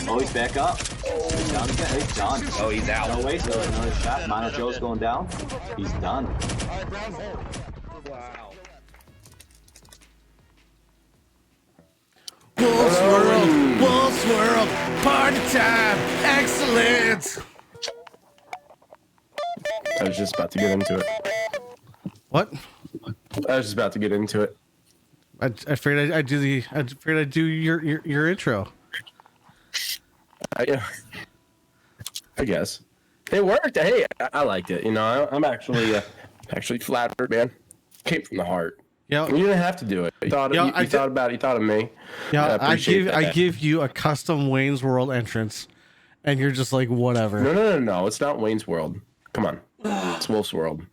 Oh, he's back up. He's down again. He's done. Oh, he's out. No way. So another shot. Mono Joe's going down. He's done. Wow. Wolf's World, Wolf's World, party time, excellent. I was just about to get into it. What? I was just about to get into it. I figured I'd do your intro. I guess it worked. Hey, I liked it. You know, I'm actually flattered, man. Came from the heart. Yeah, you didn't have to do it. You thought about it. You thought of me. Yeah, I give you a custom Wayne's World entrance, and you're just like whatever. No. It's not Wayne's World. Come on, it's Wolf's World.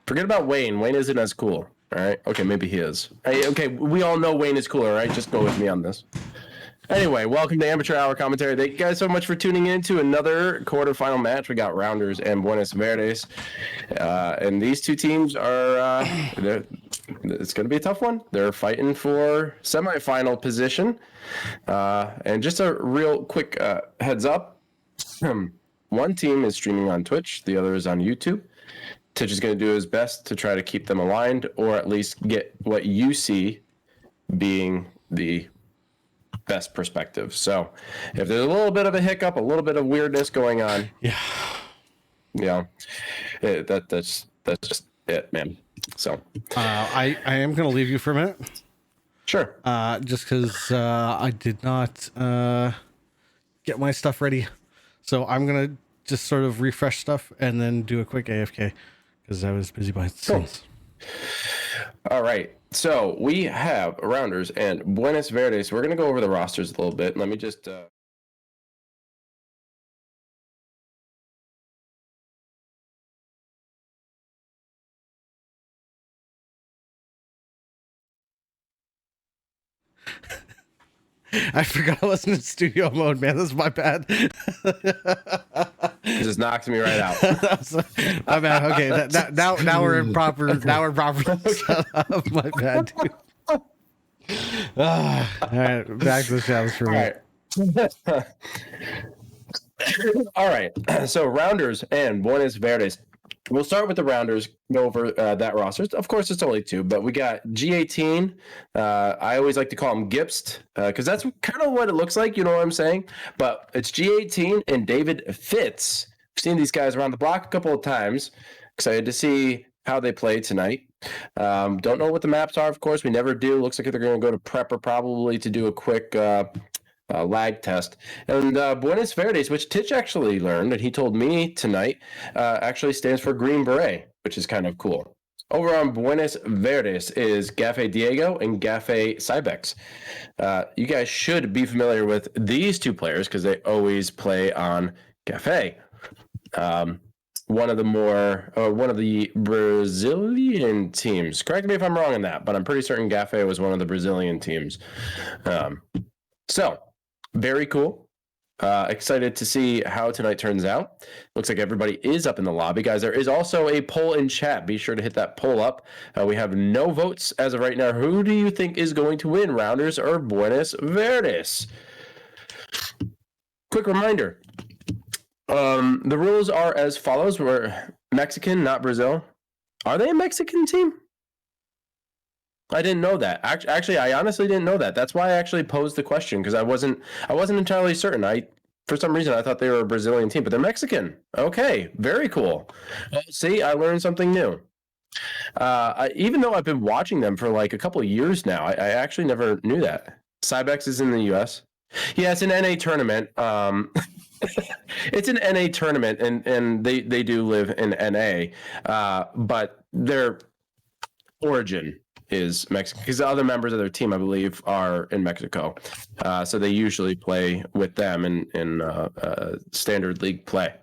Forget about Wayne. Wayne isn't as cool. All right. Okay, maybe he is. Hey, okay, we all know Wayne is cooler, right? Just go with me on this. Anyway, welcome to Amateur Hour Commentary. Thank you guys so much for tuning in to another quarterfinal match. We got Rounders and Boinas Verdes. And these two teams are, it's going to be a tough one. They're fighting for semifinal position. And just a real quick heads up. One team is streaming on Twitch. The other is on YouTube. Twitch is going to do his best to try to keep them aligned, or at least get what you see being the best perspective. So if there's a little bit of a hiccup, a little bit of weirdness going on, that's just it, man. So I am gonna leave you for a minute. Sure. Just because I did not get my stuff ready, so I'm gonna just sort of refresh stuff and then do a quick AFK because I was busy behind the scenes. All right. So we have Rounders and Boinas Verdes. We're going to go over the rosters a little bit. Let me just... I forgot I was in studio mode, man. That's my bad. It just knocked me right out. My bad. Okay, now we're in proper. Now we're proper setup. My bad, dude. All right, back to the challenge for me. All right. So Rounders and Boinas Verdes. We'll start with the Rounders, go over that roster. Of course, it's only two, but we got G18. I always like to call him Gipst because that's kind of what it looks like. You know what I'm saying? But it's G18 and David Fitz. I've seen these guys around the block a couple of times. Excited to see how they play tonight. Don't know what the maps are, of course. We never do. Looks like they're going to go to Prepper probably to do a quick lag test. And Boinas Verdes, which Titch actually learned, and he told me tonight, actually stands for Green Beret, which is kind of cool. Over on Boinas Verdes is Gafe Diego and Gafe Cybex. You guys should be familiar with these two players because they always play on Gafe. One of the Brazilian teams. Correct me if I'm wrong on that, but I'm pretty certain Gafe was one of the Brazilian teams. So, very cool. Excited to see how tonight turns out. Looks like everybody is up in the lobby. Guys, there is also a poll in chat. Be sure to hit that poll up. We have no votes as of right now. Who do you think is going to win, Rounders or Boinas Verdes? Quick reminder. The rules are as follows. We're Mexican, not Brazil. Are they a Mexican team? I didn't know that. Actually, I honestly didn't know that. That's why I actually posed the question because I wasn't entirely certain. For some reason, I thought they were a Brazilian team, but they're Mexican. Okay, very cool. See, I learned something new. Even though I've been watching them for like a couple of years now, I actually never knew that. Cybex is in the U.S. Yeah, it's an NA tournament. It's an NA tournament, and they do live in NA, but their origin is Mexico because the other members of their team, I believe, are in Mexico. So they usually play with them in standard league play.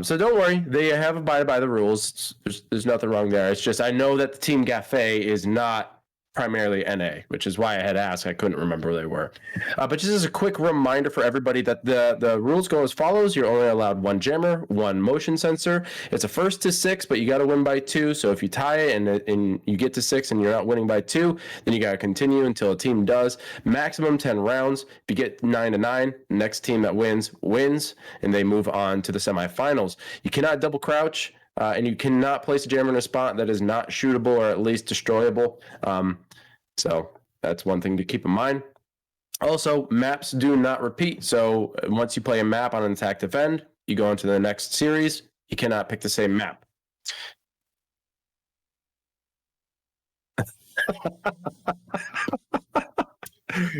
So don't worry, they have abided by the rules. There's nothing wrong there. It's just I know that the team Gafe is not primarily NA, which is why I had asked. I couldn't remember where they were. But just as a quick reminder for everybody that the rules go as follows. You're only allowed one jammer, one motion sensor. It's a first to 6, but you got to win by 2. So if you tie it and you get to 6 and you're not winning by 2, then you got to continue until a team does. Maximum 10 rounds. If you get 9 to 9, next team that wins, and they move on to the semifinals. You cannot double crouch. And you cannot place a jammer in a spot that is not shootable or at least destroyable. So that's one thing to keep in mind. Also, maps do not repeat. So once you play a map on an attack defend, you go into the next series, you cannot pick the same map.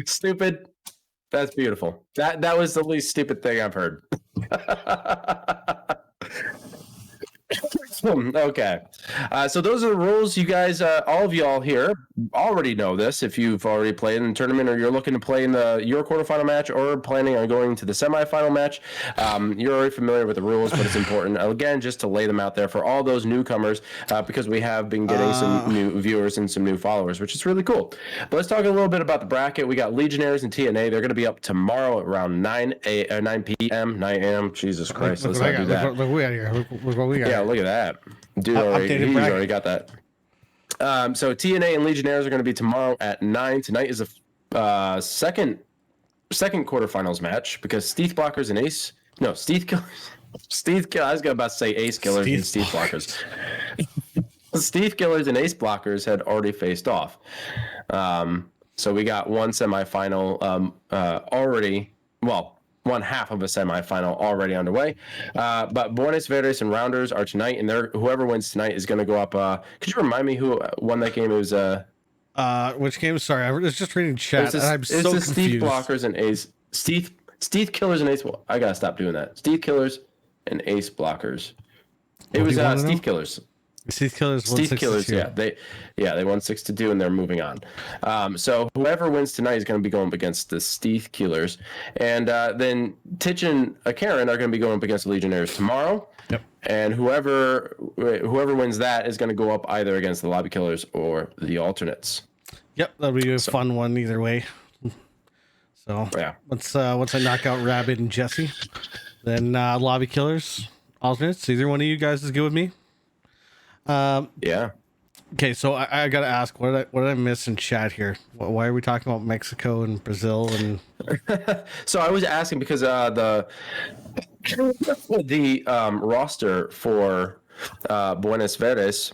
Stupid. That's beautiful. That was the least stupid thing I've heard. Okay, so those are the rules. You guys, all of y'all here already know this if you've already played in the tournament or you're looking to play in your quarterfinal match or planning on going to the semifinal match. You're already familiar with the rules, but it's important, again, just to lay them out there for all those newcomers because we have been getting some new viewers and some new followers, which is really cool. But let's talk a little bit about the bracket. We got Legionnaires and TNA. They're going to be up tomorrow at around 9 p.m., 9 a.m. Jesus Christ, let's not do that. Look what we got here. Look what we got. Yeah, look at that. Dude, he's already got that. So TNA and Legionnaires are going to be tomorrow at 9. Tonight is a second quarterfinals match because Steve Blockers and Ace. No, Steve Killers. I was about to say Ace Killers and Steve Blockers. Steve Killers and Ace Blockers had already faced off. So we got one semifinal already. Well, one half of a semifinal already underway. But Boinas Verdes and Rounders are tonight, and whoever wins tonight is going to go up. Could you remind me who won that game? It was which game? Sorry, I was just reading chat. And I'm so confused. Steve Blockers and Ace. Steve Killers and Ace. I gotta stop doing that. Steve Killers and Ace Blockers. It was Steve Killers. Steve Killers. Steve Killers. Yeah, they won 6-2 and they're moving on. So whoever wins tonight is going to be going up against the Steve Killers, and then Titch and Karen are going to be going up against the Legionnaires tomorrow. Yep. And whoever wins that is going to go up either against the Lobby Killers or the Alternates. Yep, that'll be a fun one either way. So yeah, once I knock out Rabbit and Jesse, then Lobby Killers, Alternates. Either one of you guys is good with me. Yeah. Okay, so I gotta ask, what did I miss in chat here? Why are we talking about Mexico and Brazil and? So I was asking because the roster for Buenos Verdes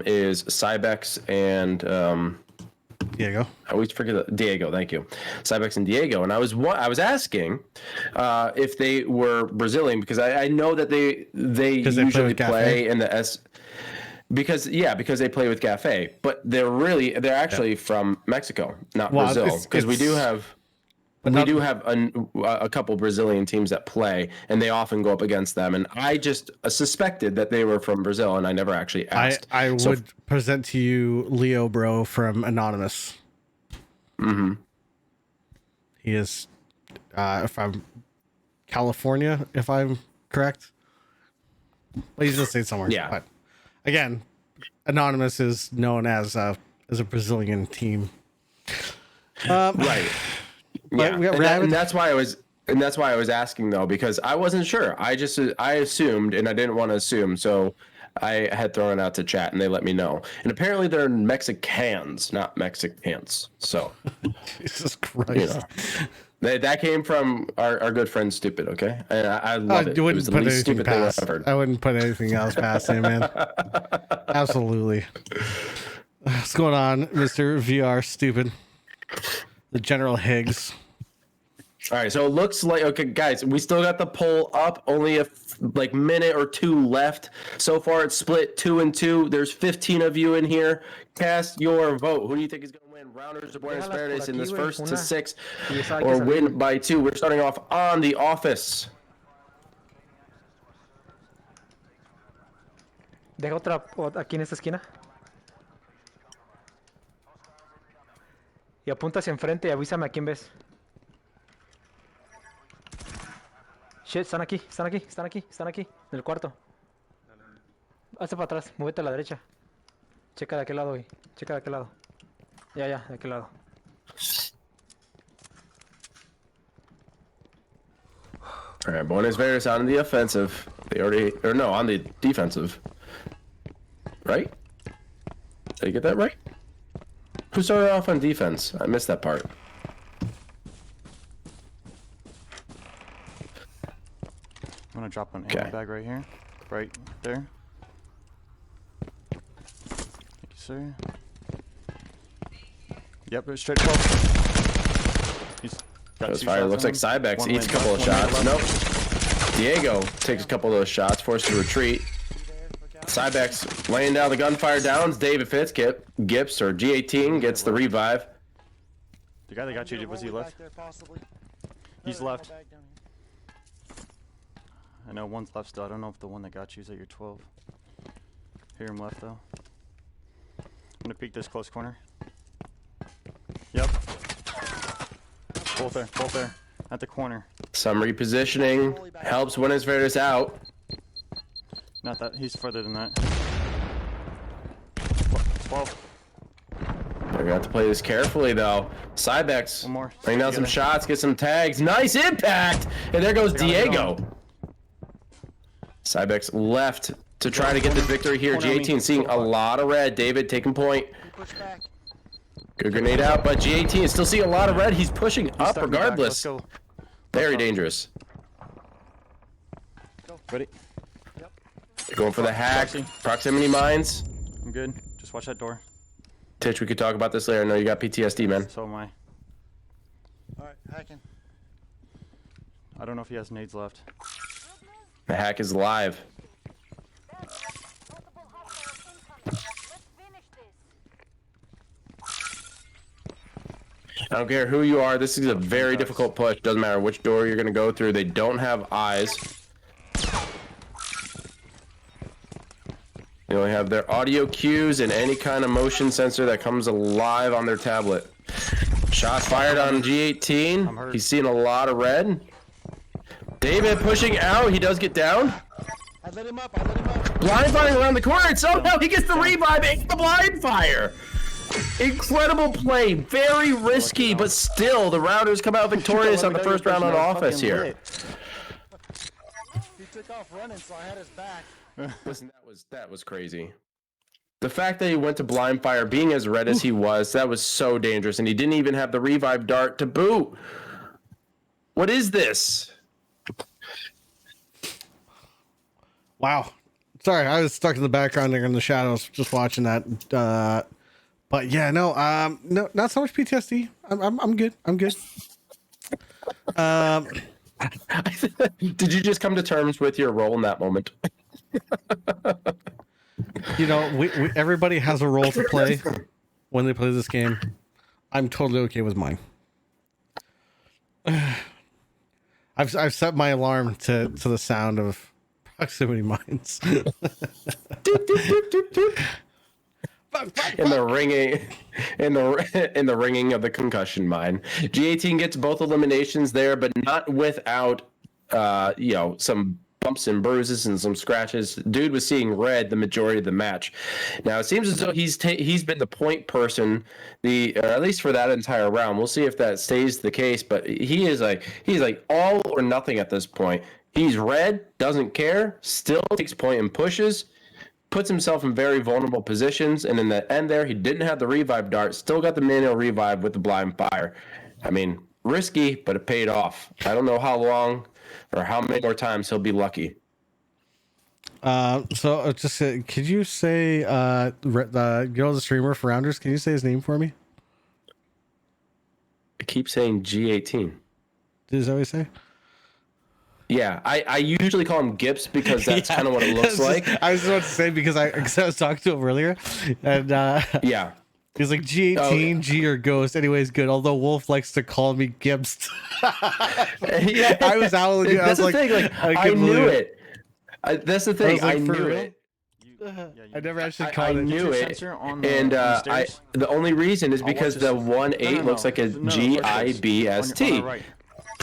is Cybex and Diego. I always forget Diego. Thank you, Cybex and Diego. And I was asking if they were Brazilian because I know that they usually play in the S. Because they play with Cafe, but they're actually from Mexico, not Brazil. Because we do have a couple Brazilian teams that play, and they often go up against them. And I just suspected that they were from Brazil, and I never actually asked. I would present to you Leo Bro from Anonymous. Mm-hmm. He is, if I'm California, if I'm correct. Well, he's just saying somewhere. Yeah. But again, Anonymous is known as a Brazilian team. Right. Yeah. And that's why I was asking though, because I wasn't sure. I assumed, and I didn't want to assume, so I had thrown it out to chat, and they let me know. And apparently they're Mexicans, not Mexicans. So, Jesus Christ. That came from our good friend Stupid, okay? And I love it. It was the least stupid thing I've heard. I wouldn't put anything else past him, man. Absolutely. What's going on, Mr. VR Stupid? The General Higgs. All right, so it looks like, okay, guys, we still got the poll up. Only a minute or two left. So far, it's split 2-2. There's 15 of you in here. Cast your vote. Who do you think is going to win? Rounders or Buenos Verdes in this first to 6, or win by 2? We're starting off on the office. Deja otra aquí en esta esquina. Y apunta hacia enfrente y avísame a quién ves. Shit, están aquí. En el cuarto. Hazte para atrás, muévete a la derecha. Checa de aquel lado, güey. Checa de aquel lado. Ya, de aquel lado. All right, Boinas Verdes on the offensive. They already, or no, on the defensive. Right? Did I get that right? Who started off on defense? I missed that part. I'm gonna drop an ammo bag right here. Right there. Thank you, sir. Yep, it's straight 12. He's got Those 2 fire. shots Looks on like him. Cybex One eats a lane couple of left, one lane shots. left. Nope. Diego takes a couple of those shots, forced to retreat. Cybex laying down the gunfire downs. David Gips or G18 gets the revive. The guy that got you, was he left? He's left. I know one's left still. I don't know if the one that got you is at your 12. Hear him left though. I'm gonna peek this close corner. Yep. Both there. At the corner. Some repositioning helps Boinas Verdes out. Not that, he's further than that. 12. We're gonna have to play this carefully though. Cybex One more. laying down some Together. shots, get some tags. Nice impact! And there goes Diego. Cybex left to try to get the victory here. Corner on me. G18 seeing a lot of red. David taking point. Good grenade out, but G18 is still seeing a lot of red. He's pushing up Starting back. regardless. Let's go. Very dangerous. Ready? Going for the hack. Proximity mines. I'm good. Just watch that door. Titch, we could talk about this later. I know you got PTSD, man. So am I. Alright, hacking. I don't know if he has nades left. The hack is live. I don't care who you are. This is a very difficult push. Doesn't matter which door you're going to go through. They don't have eyes. They only have their audio cues and any kind of motion sensor that comes alive on their tablet. Shots fired on G18. He's seeing a lot of red. David pushing out. He does get down. I lit him up. Blind firing around the corner, and somehow he gets the revive and the blind fire. Incredible play, very risky, but still the Rounders come out victorious on the first round on offense here. He took off running, so I had his back. Listen, that was crazy. The fact that he went to blind fire, being as red as he was, that was so dangerous, and he didn't even have the revive dart to boot. What is this? Wow. Sorry, I was stuck in the background there in the shadows, just watching that. But yeah, no, not so much PTSD. I'm good. I'm good. Did you just come to terms with your role in that moment? You know, we everybody has a role to play when they play this game. I'm totally okay with mine. I've set my alarm to the sound of proximity mines. In the ringing of the concussion mine. G18 gets both eliminations there, but not without some bumps and bruises and some scratches. Dude was seeing red the majority of the match. Now it seems as though he's been the point person at least for that entire round. We'll see if that stays the case, but he's like all or nothing at this point. He's red, doesn't care, still takes point and pushes. Puts himself in very vulnerable positions, and in the end there, he didn't have the revive dart, still got the manual revive with the blind fire. I mean, risky, but it paid off. I don't know how long or how many more times he'll be lucky. So just could you say the streamer for Rounders? Can you say his name for me? I keep saying G18. Is that what you say? Yeah, I usually call him Gips because that's kind of what it looks like. I was about to say because I was talking to him earlier, and yeah, he's like G18, G or Ghost. Anyways, good. Although Wolf likes to call me Gibbs. Yeah, I was howling. That's the thing. Like I knew it. That's the thing. I knew it. I never actually called I it. knew it, and the only reason is because the 1-8 looks like a GIBST.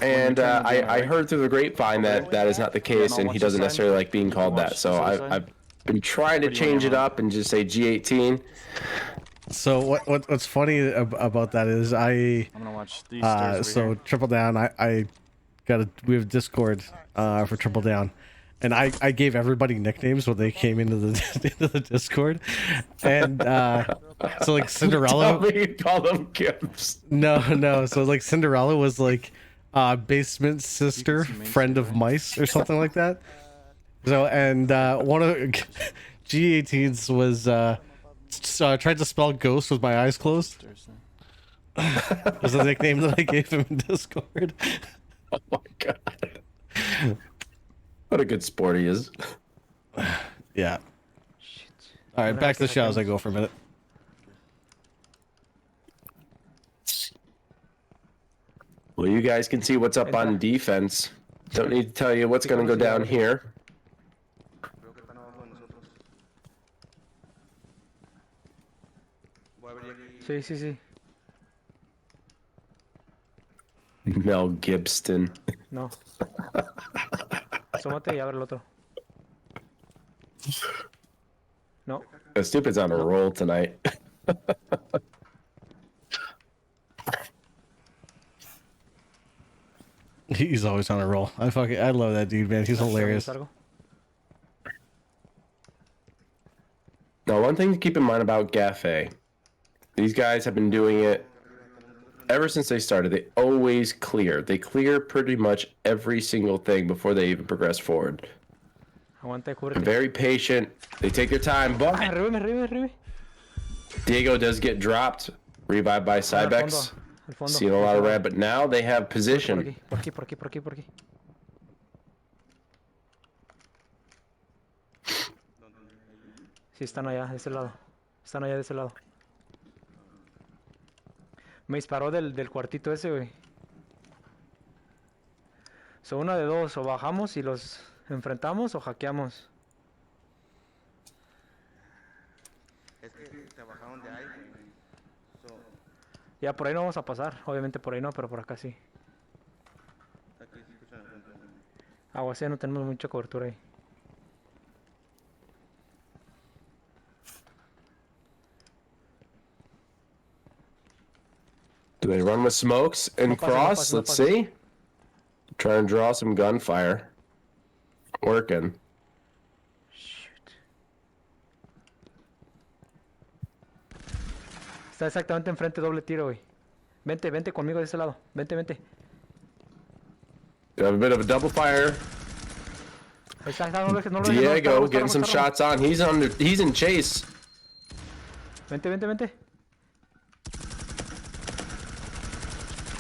And I heard through the grapevine that is not the case, and he doesn't necessarily like being called that. So I've been trying to change it up and just say G18. So what's funny about that is I'm gonna watch these stairs over so here. Triple Down, we have Discord for Triple Down, and I gave everybody nicknames when they came into the into the Discord, and so like Cinderella. Tell me you call them gifts. No. So like Cinderella was like basement sister, friend of mice, or something like that. So and one of G18's was tried to spell ghost with my eyes closed. Stairs there. Was the nickname that I gave him in Discord. Oh my god. What a good sport he is. Yeah. All right, back to the shadows. I go for a minute. Well, you guys can see what's up on defense. Don't need to tell you what's going to go down here. Sí. Mel Gibson. No. Asómate y abre el otro. No. The stupid's on a roll tonight. He's always on a roll. I love that dude, man. He's hilarious. Now, one thing to keep in mind about Gaffé, these guys have been doing it ever since they started. They always clear. They clear pretty much every single thing before they even progress forward. Aguanta, cúbrete. Very patient. They take their time, but Arriba. Diego does get dropped. Revived by Cybex. Al fondo. Seeing a lot of red, but now they have position. Por aquí. Sí, están allá, de ese lado. Están allá de ese lado. Me disparó del cuartito ese, güey. Son una de dos, o bajamos y los enfrentamos o hackeamos. Es que trabajaron de ahí. So, Ya por ahí no vamos a pasar, obviamente por ahí no, pero por acá sí. aquí se escuchan al frente. Aguacea, no tenemos mucha cobertura ahí. Do they run with smokes and No pases, no cross? pases, no Let's pases. see. Try and draw some gunfire. Working. Shoot. Está exactamente enfrente, doble tiro, güey. Vente conmigo de ese lado. Vente. You have a bit of a double fire. Ahí está, no lo dejes, no lo dejes. Diego getting some shots on. He's in chase. Vente.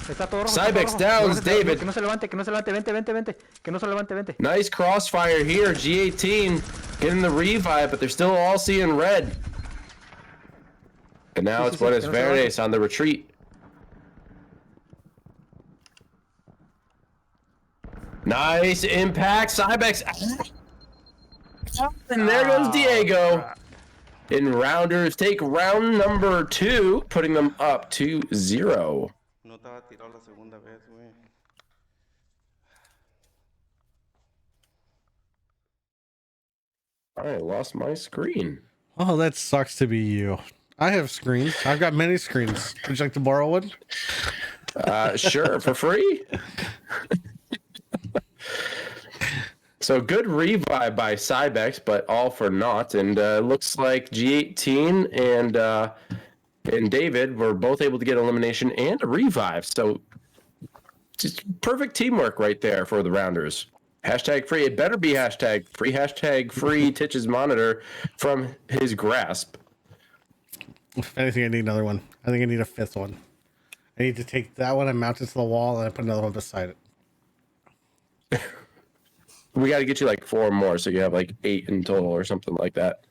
Está todo rojo. Cybex está todo rojo. downs, David. Que no se levante, vente. Que no se levante. Nice crossfire here. G18 getting the revive, but they're still all seeing red. And now Sí, it's sí, Buenas que no se levante. Verdes on the retreat. Nice impact, Cybex. And there goes Diego. And Rounders take round number 2, putting them up to 0. No estaba tirado la segunda vez, güey. I lost my screen. Oh, that sucks to be you. I have screens. I've got many screens. Would you like to borrow one? Sure, for free. So good revive by Cybex, but all for naught. And looks like G18 and David were both able to get elimination and a revive. So just perfect teamwork right there for the Rounders. Hashtag free. It better be hashtag free. Hashtag free Titch's monitor from his grasp. If anything, I need another one. I think I need a 5th one. I need to take that one and mount it to the wall, and I put another one beside it. We got to get you like 4 more, so you have like 8 in total or something like that.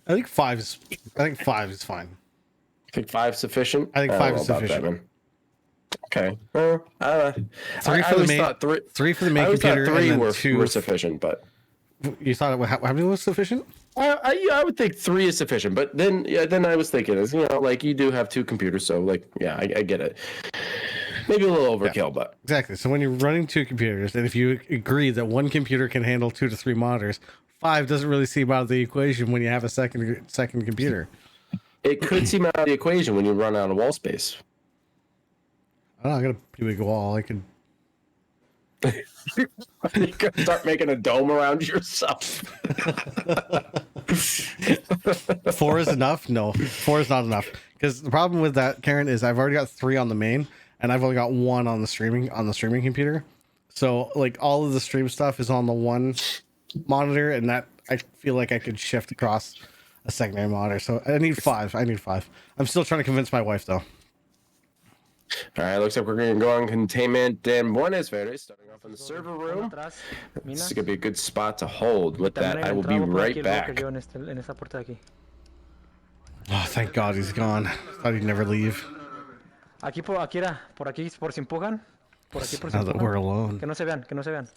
I think 5 is fine. I think 5 sufficient. I think don't 5 know is about that, sufficient. man. Okay. Well, Three for the main. Three for the main I always thought computer, 3 and then were 2 were sufficient, but You thought how many was sufficient? I would think 3 is sufficient. But then I was thinking, is like you do have 2 computers, so like I get it. Maybe a little overkill, but Exactly. So when you're running 2 computers, and if you agree that 1 computer can handle 2 to 3 monitors, 5 doesn't really seem out of the equation when you have a second computer. it could seem out of the equation when you run out of wall space. I got a pretty big wall. I could. You could start making a dome around yourself. 4 is enough? No, 4 is not enough. Because the problem with that, Karen, is I've already got 3 on the main, and I've only got 1 on the streaming computer. So like all of the stream stuff is on the one monitor, and that I feel like I could shift across a secondary monitor. So I need 5. I'm still trying to convince my wife though. All right, looks like we're going to go on containment and Buenas Verdes, starting off in the server room. Atrás, This is minas. going to be a good spot to hold. With that, También hay I will be entrada por aquí, right el back. bloque yo en esa puerta de aquí. Oh, thank God he's gone. Thought he'd never leave. Aquí era, por aquí, por si empujan. Por aquí, por si Now that we're empujan. alone. Que no se vean.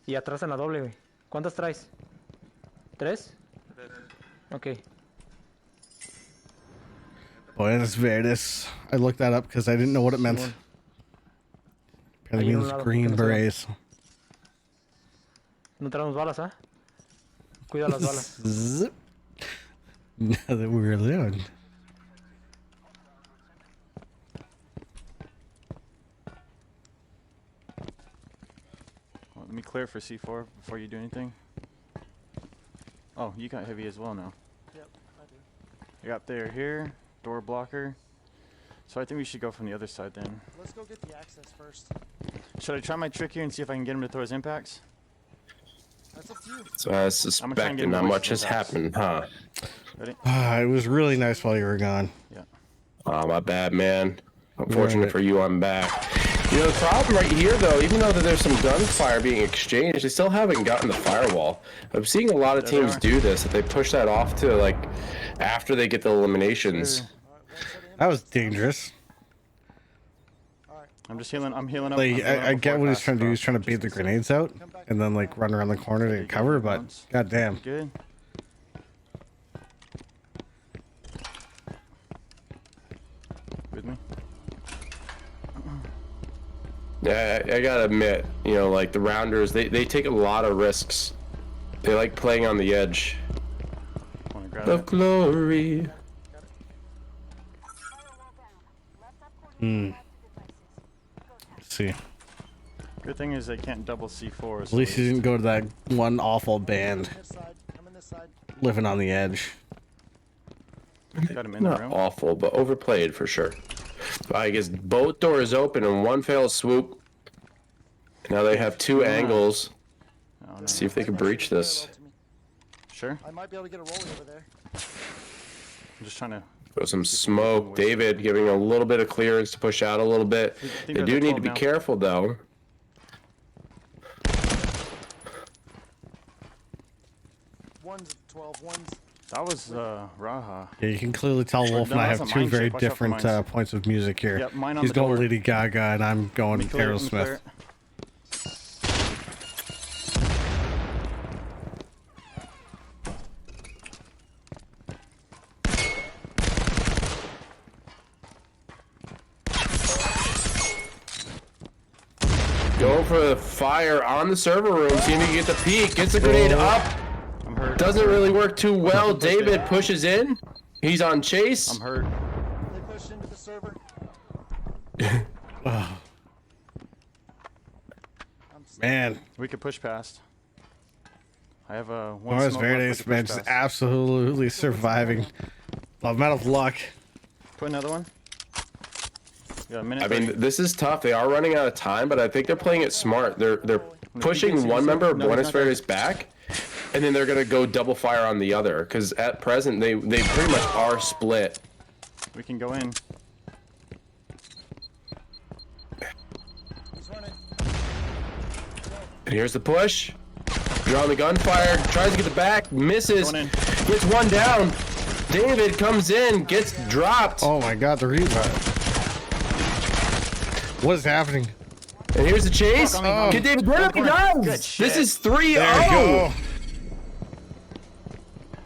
Y atrás en la doble, güey. ¿Cuántas traes? ¿3? Ok. Boinas Verdes. I looked that up because I didn't know what it meant. Simón. Apparently Ahí en un means lado, green que no se vea. berets. No traemos balas, ¿ah? Cuida las balas. Zip. Now that we're alone. Well, let me clear for C4 before you do anything. Oh, you got heavy as well now. Yep, I do. I got there here, door blocker. So I think we should go from the other side then. Let's go get the access first. Should I try my trick here and see if I can get him to throw his impacts? That's up to you. So I try and get suspected him not to much waste has those happened, huh? Ready? It was really nice while you were gone. Yeah. Oh, my bad, man. Unfortunate Right. for you, I'm back. You know, the problem right here, though, even though that there's some gunfire being exchanged, they still haven't gotten the firewall. I'm seeing a lot of There they teams are. do this, that they push that off to, like, after they get the eliminations. Sure. That was dangerous. I'm just healing. I'm healing up. Like I'm healing up I get before what he's pass trying to do. He's across. trying to bait the grenades out and then like run around the corner to get cover. But goddamn, Good. With me? Yeah, I gotta admit, you know, like, the Rounders, they take a lot of risks. They like playing on the edge. Want to grab Of it? glory. let's see. Good thing is they can't double C4. At least he didn't go to that one awful band This side. I'm in this side. living on the edge. Got him in the Not room. awful, but overplayed for sure. I guess both doors open in one fell swoop. Now they have 2 angles. Oh, no. Let's see if they can breach this. Parallel to me. Sure. I might be able to get a rollie over there. I'm just trying to. Throw some smoke. David giving a little bit of clearance to push out a little bit. think They they're do the need to 12 be now. careful, though. One's 12. One's. That was Raha. Yeah, you can clearly tell Wolf and No, I that's have a 2 mine very check. Watch out for different mines. points of music here. Yep, mine on He's the going door. Lady Gaga and I'm going Let me clear it, let me clear Aerosmith. it. Going for the fire on the server room. See if he can get the peek. Gets the grenade up. I'm hurt. Doesn't really work too well. David pushes in. He's on chase. I'm hurt. They pushed into the server. Man, We could push past. I have a one. Boinas smoke left, we Verdes, could man, push just past. absolutely surviving. The amount of luck. Put another one. We got a minute. I mean, 30. this is tough. They are running out of time, but I think they're playing it smart. They're pushing one member of No, he's Buenos not there. Verdes back, and then they're gonna go double fire on the other. Because at present, they pretty much are split. We can go in. He's running. And here's the push. Drawing the gunfire, tries to get the back, misses, Going in. gets one down. David comes in, gets dropped, Oh my God, the revive. What is happening? and here's the chase. Oh. Get David Burnham, he does. Good shit. This is 3-0. There you go.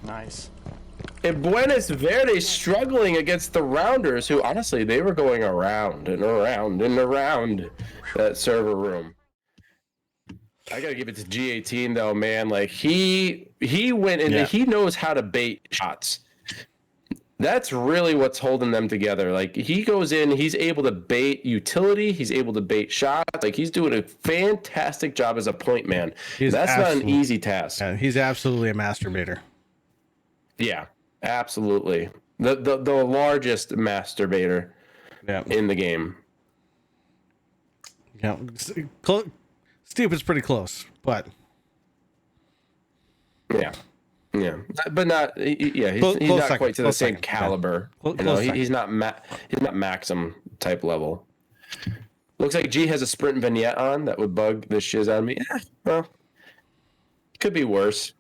Nice. And Buenos Verdes struggling against the Rounders, who honestly they were going around and around and around that server room. I gotta give it to G18 though, man. Like he went in, Yeah. he knows how to bait shots. That's really what's holding them together. Like, he goes in, he's able to bait utility, he's able to bait shots. Like, he's doing a fantastic job as a point man. That's not an easy task. Yeah, he's absolutely a masturbator. Yeah, absolutely. The largest masturbator in the game. Yeah, Stupid's pretty close, but yeah, but not. Yeah, he's Close not second, quite to the close same second, caliber. yeah. You know, Close he's not Maxim type level. Looks like G has a sprint vignette on that would bug the shiz out of me. Well, could be worse.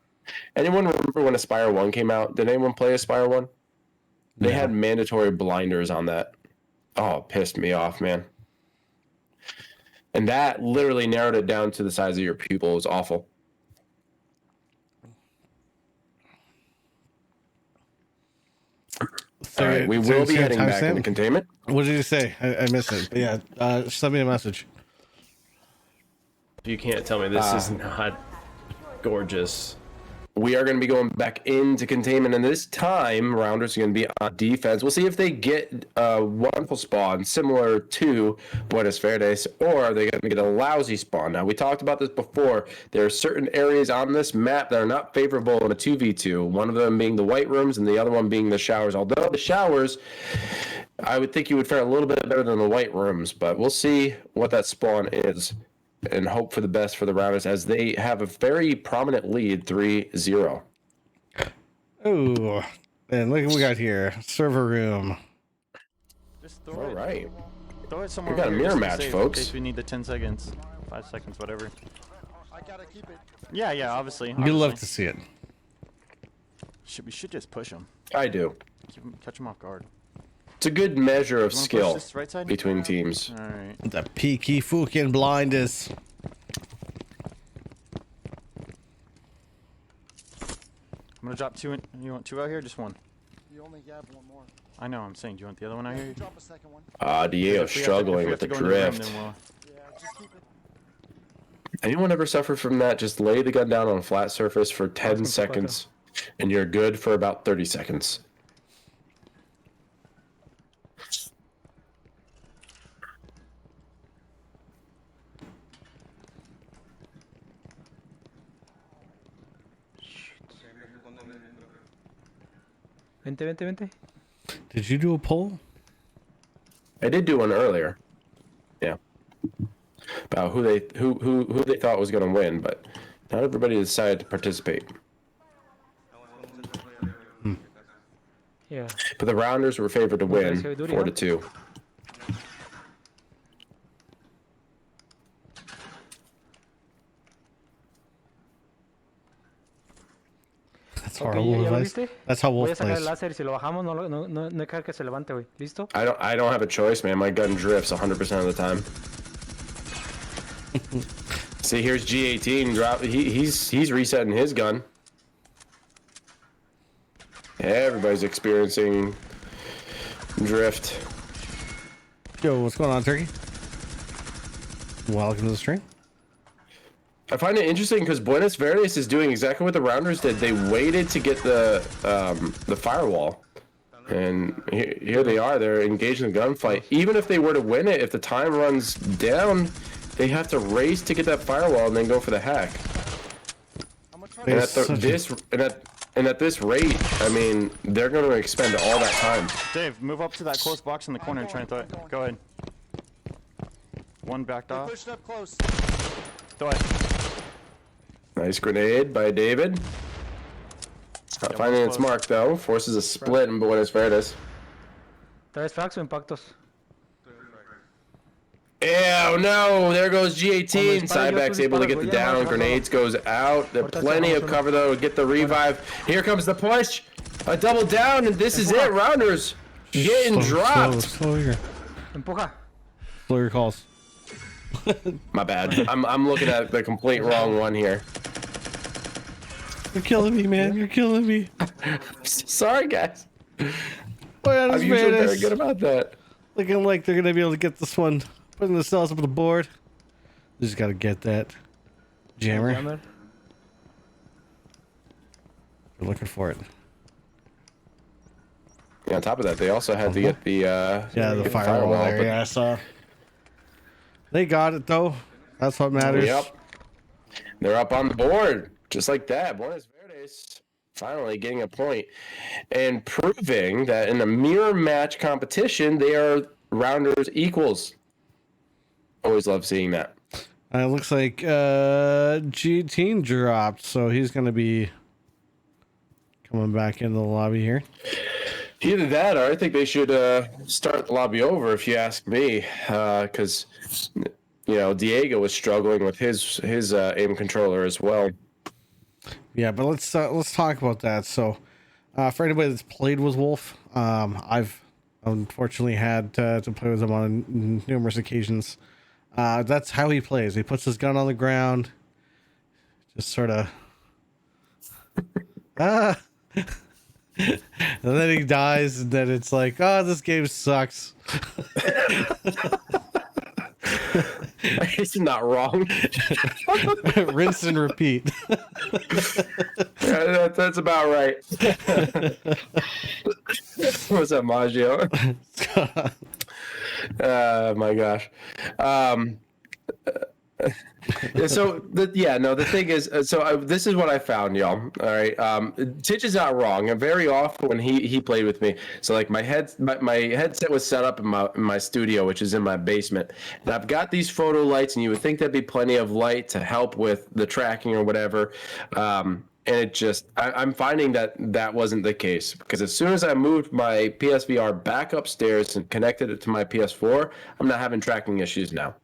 Anyone remember when Aspire 1 came out? Did anyone play Aspire 1? They had mandatory blinders on that. Oh, it pissed me off, man. And that literally narrowed it down to the size of your pupil. It was awful. All right, we will be heading back into containment. What did you say? I missed it. But yeah, send me a message. You can't tell me this is not gorgeous. We are going to be going back into containment, and this time, Rounders are going to be on defense. We'll see if they get a wonderful spawn similar to Buenos Verdes, or are they going to get a lousy spawn? Now, we talked about this before. There are certain areas on this map that are not favorable in a 2v2, one of them being the white rooms and the other one being the showers. Although the showers, I would think you would fare a little bit better than the white rooms, but we'll see what that spawn is and hope for the best for the Rounders as they have a very prominent lead, 3-0. Oh, and look what we got here. Server room. Just throw All it. right. Throw it somewhere. We got a over here mirror just to match, save folks. In case we need the 10 seconds, 5 seconds, whatever. I gotta keep it. Yeah, obviously. You'd love to see it. We should just push them. I do. Catch them off guard. It's a good measure of You wanna push skill this right side? between teams. All right. The peaky fucking blinders. I'm gonna drop 2 in. You want 2 out here? Just 1. You only have one more. I know. I'm saying. Do you want the other one out here? Drop a second one. Diego If we have to- struggling if we with the have to go into room, drift. then we'll- Yeah, just keep it. Anyone ever suffer from that? Just lay the gun down on a flat surface for 10 seconds, and you're good for about 30 seconds. Vente. Did you do a poll? I did do one earlier. Yeah. About who they thought was going to win, but not everybody decided to participate. Yeah. But the Rounders were favored to win, Okay, so 4-2. That's Ok, how ¿ya lo Wolf plays. viste? That's how Voy Wolf a sacar el plays. láser y si lo bajamos no hay que se levante, güey. ¿Listo? I don't have a choice, man. My gun drifts 100% of the time. See, here's G18 drop. He's resetting his gun. Everybody's experiencing drift. Yo, what's going on, Turkey? Welcome to the stream. I find it interesting because Buenos Verdes is doing exactly what the Rounders did. They waited to get the firewall, and here they are. They're engaged in a gunfight. Even if they were to win it, if the time runs down, they have to race to get that firewall and then go for the hack. I'm gonna try And to at this rate, I mean, they're going to expend all that time. Dave, move up to that close box in the corner and try and throw it. Go ahead. 1 backed They off. pushed up close. Throw it. Nice grenade by David. Not finding its mark though. Forces a split in Buenos Verdes. ¿Traes frags o impactos? Ew, no! There goes G18. dispara, Sideback's yo, able to dispara, get the güey, ya, down. no, Grenades goes out. There's Ahorita plenty of estamos cover though. Get the revive. Here comes the push. A double down, and this is it. Rounders getting dropped. Slow here. Empuja. Slow your calls. My bad. I'm looking at the complete wrong one here. You're killing me, man. You're killing me. Sorry, guys. Buenos I'm usually very Verdes. good about that. Looking like they're gonna be able to get this one. Putting themselves up on the board. They just gotta get that jammer. Jammer. We're looking for it. on top of that, they also had to get the the firewall there. but- Yeah, I saw. They got it though. That's what matters. Yep. They're up on the board just like that. Buenos Verdes finally getting a point and proving that in a mirror match competition, they are rounders equals. Always love seeing that. It looks like G18 dropped, so he's gonna be coming back into the lobby here. Either that, or I think they should start the lobby over, if you ask me, because Diego was struggling with his aim controller as well. Yeah, but let's talk about that. So, for anybody that's played with Wolf, I've unfortunately had to play with him on numerous occasions. That's how he plays. He puts his gun on the ground, just sort of, and then he dies, and then it's like, oh, this game sucks. He's not wrong. Rinse and repeat. Yeah, that's about right. What's up, Maggio? My gosh. The thing is, this is what I found, y'all. All right, Titch is not wrong. And very often when he played with me, so like my headset was set up in my studio, which is in my basement, and I've got these photo lights, and you would think there'd be plenty of light to help with the tracking or whatever. And it just, I'm finding that wasn't the case, because as soon as I moved my PSVR back upstairs and connected it to my PS4, I'm not having tracking issues now.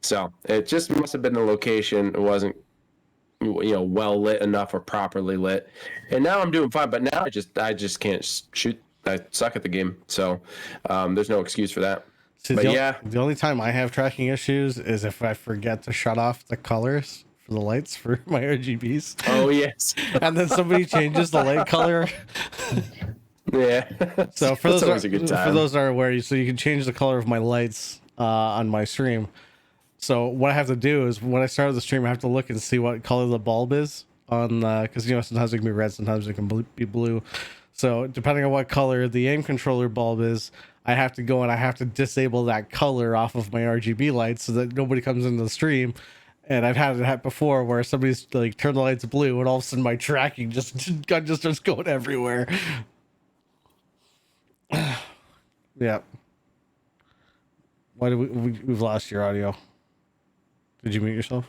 So it just must have been the location. It wasn't, well lit enough or properly lit. And now I'm doing fine, but now I just can't shoot. I suck at the game. So there's no excuse for that. See, the only time I have tracking issues is if I forget to shut off the colors for the lights for my RGBs. Oh yes. And then somebody changes the light color. Yeah. So for those always a good time. for those that are aware, you can change the color of my lights on my stream. So what I have to do is when I start the stream, I have to look and see what color the bulb is on, because sometimes it can be red, sometimes it can be blue. So depending on what color the aim controller bulb is, I have to go and I have to disable that color off of my RGB lights so that nobody comes into the stream. And I've had it happen before where somebody's like turned the lights blue and all of a sudden my tracking gun just starts going everywhere. Yeah. Why did we've lost your audio? Did you mute yourself?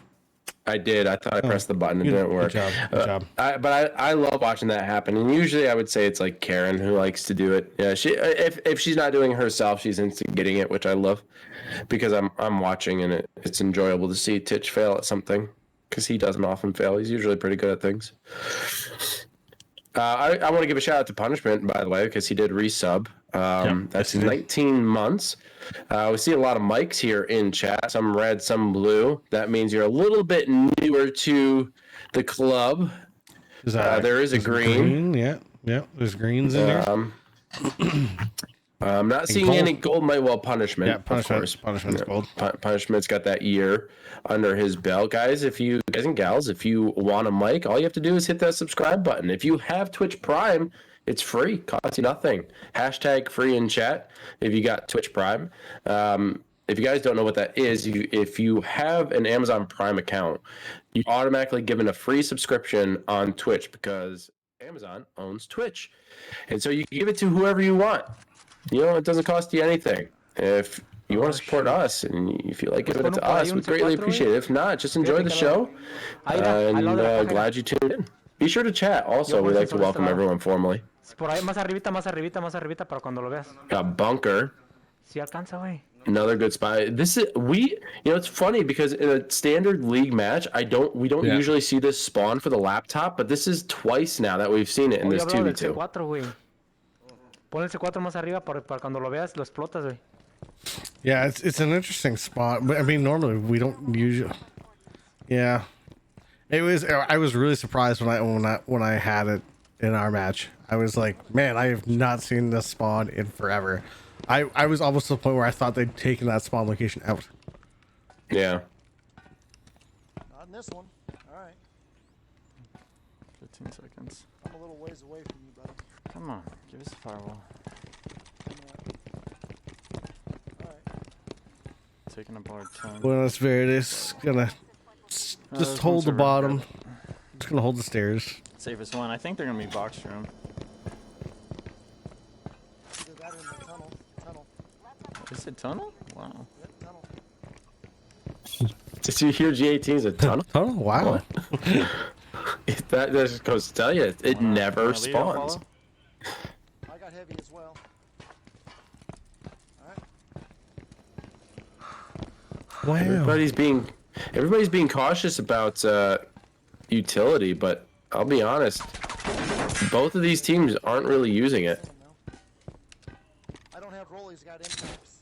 I did. I thought I pressed the button. It didn't work. Good job. I love watching that happen. And usually I would say it's like Karen who likes to do it. Yeah, if she's not doing it herself, she's instigating it, which I love, because I'm watching and it's enjoyable to see Titch fail at something, because he doesn't often fail. He's usually pretty good at things. I want to give a shout out to Punishment, by the way, because he did resub. That's 19 months. We see a lot of mics here in chat, some red, some blue. That means you're a little bit newer to the club. There is a green. Yeah, there's greens in there. I'm not seeing gold. any gold mic. Well, Punishment. Yeah, Punishment's gold. Punishment's got that year under his belt. Guys and gals, if you want a mic, all you have to do is hit that subscribe button. If you have Twitch Prime, it's free, costs you nothing. Hashtag free in chat if you got Twitch Prime. If you guys don't know what that is, if you have an Amazon Prime account, you're automatically given a free subscription on Twitch, because Amazon owns Twitch. And so you can give it to whoever you want. It doesn't cost you anything. If you want to support us and you feel like giving it to us, we greatly appreciate it. If not, just enjoy the show. And glad you tuned in. Be sure to chat. Also, we like to welcome everyone formally. Por ahí, más arribita, para cuando lo veas. Got Bunker. Sí alcanza, güey. Another good spot. It's funny because in a standard league match, we don't usually see this spawn for the laptop, but this is twice now that we've seen it in this 2v2. Pon el C4 más arriba para cuando lo veas, lo explotas, güey. Yeah, it's an interesting spot. I mean, normally we don't usually. Yeah, I was really surprised when I had it in our match. I was like, man, I have not seen this spawn in forever. I was almost to the point where I thought they'd taken that spawn location out. Yeah. Not in this one. All right. 15 seconds. I'm a little ways away from you, buddy. Come on, give us a firewall. taking a bar 10. Buenas Verdes. Gonna just those hold ones the are really bottom. good. Just gonna hold the stairs. Safest one. I think they're gonna be box room. Either that or in the tunnel. Tunnel. Is it tunnel? Wow. Yep, tunnel. Did you hear G18 is a tunnel? Oh wow. That just goes to tell you, it never Wanna lead, I'll spawns. follow? I got heavy as well. Alright. Wow. Everybody's being cautious about utility, but I'll be honest, both of these teams aren't really using it. I don't have rollies, got impacts.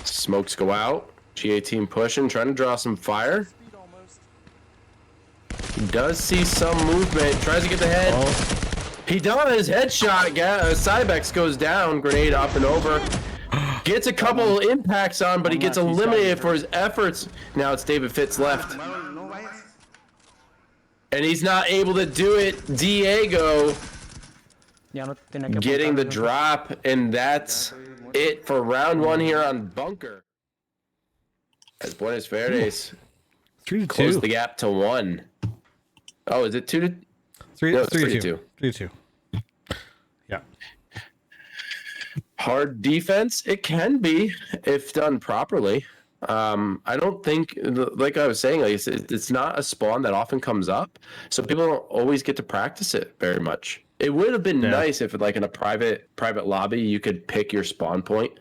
Smokes go out. G18 pushing, trying to draw some fire. Speed almost. He does see some movement. Tries to get the head. Oh, He does. Headshot. Cybex goes down. Grenade up and over. Gets a couple impacts on, but he gets left, he's got eliminated you. for his efforts. Now it's David Fitz left. No vayas. And he's not able to do it. Diego Ya no tenía que getting the apuntar, drop, and that's it for round one here on Bunker. As Buenos Verdes 3-2. close the gap to 1. Oh, is it 2 to? Three, No, it's 3-2. 3-2. 3-2. Yeah. Hard defense, it can be if done properly. I don't think, like I was saying, like it's not a spawn that often comes up, so people don't always get to practice it very much. It would have been nice if, like in a private lobby, you could pick your spawn point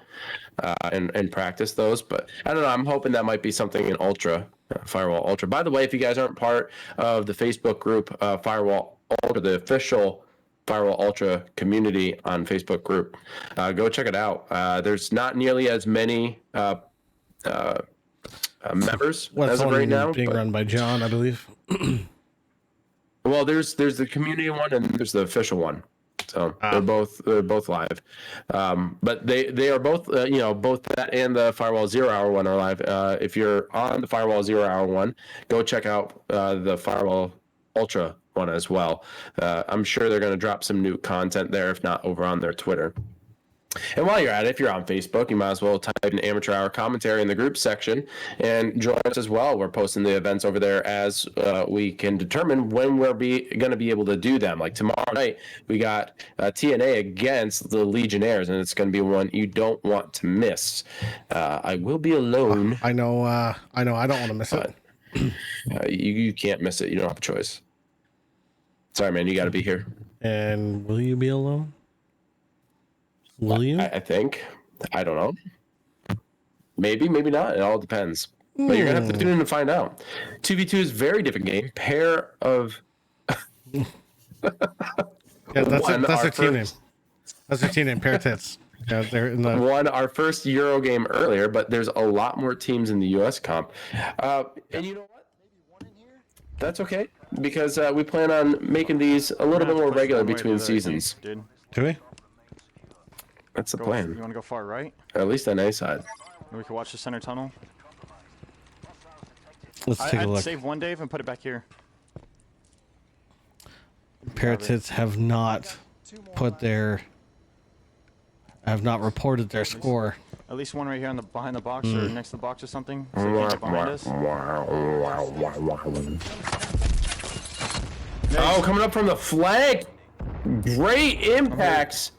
and practice those. But I don't know. I'm hoping that might be something in Ultra, Firewall Ultra. By the way, if you guys aren't part of the Facebook group, Firewall Ultra, the official Firewall Ultra community on Facebook group, go check it out. There's not nearly as many members What's as of one right now. being but- run by John, I believe. Well, there's the community one and there's the official one. So they're both live. But they are both both that and the Firewall 0 Hour one are live. If you're on the Firewall 0 Hour one, go check out the Firewall Ultra one as well. I'm sure they're going to drop some new content there, if not over on their Twitter. And while you're at it, if you're on Facebook, you might as well type in Amateur Hour Commentary in the group section and join us as well. We're posting the events over there as we can determine when we're going to be able to do them. Like tomorrow night, we got TNA against the Legionnaires, and it's going to be one you don't want to miss. I will be alone. I know. I don't want to miss it. You can't miss it. You don't have a choice. Sorry, man. You got to be here. And will you be alone? Will you? I think. I don't know. Maybe, maybe not. It all depends. But you're going to have to tune in to find out. 2v2 is a very different game. Pair of... Yeah, that's One, their our team name. first- That's their team name. Paratits. Yeah, they're in the. Won our first Euro game earlier, but there's a lot more teams in the U.S. comp. And you know what? That's okay, because we plan on making these a little bit more regular between seasons. Dude. Do we? That's the You plan. want to go far right? At least on A side. And we can watch the center tunnel. Let's take a I'd look. save one, Dave, and put it back here. Paratits have not put their. Have not reported their score. At least one right here on the behind the box or next to the box or something. So they can't get behind us. Oh, coming up from the flag. Great impacts.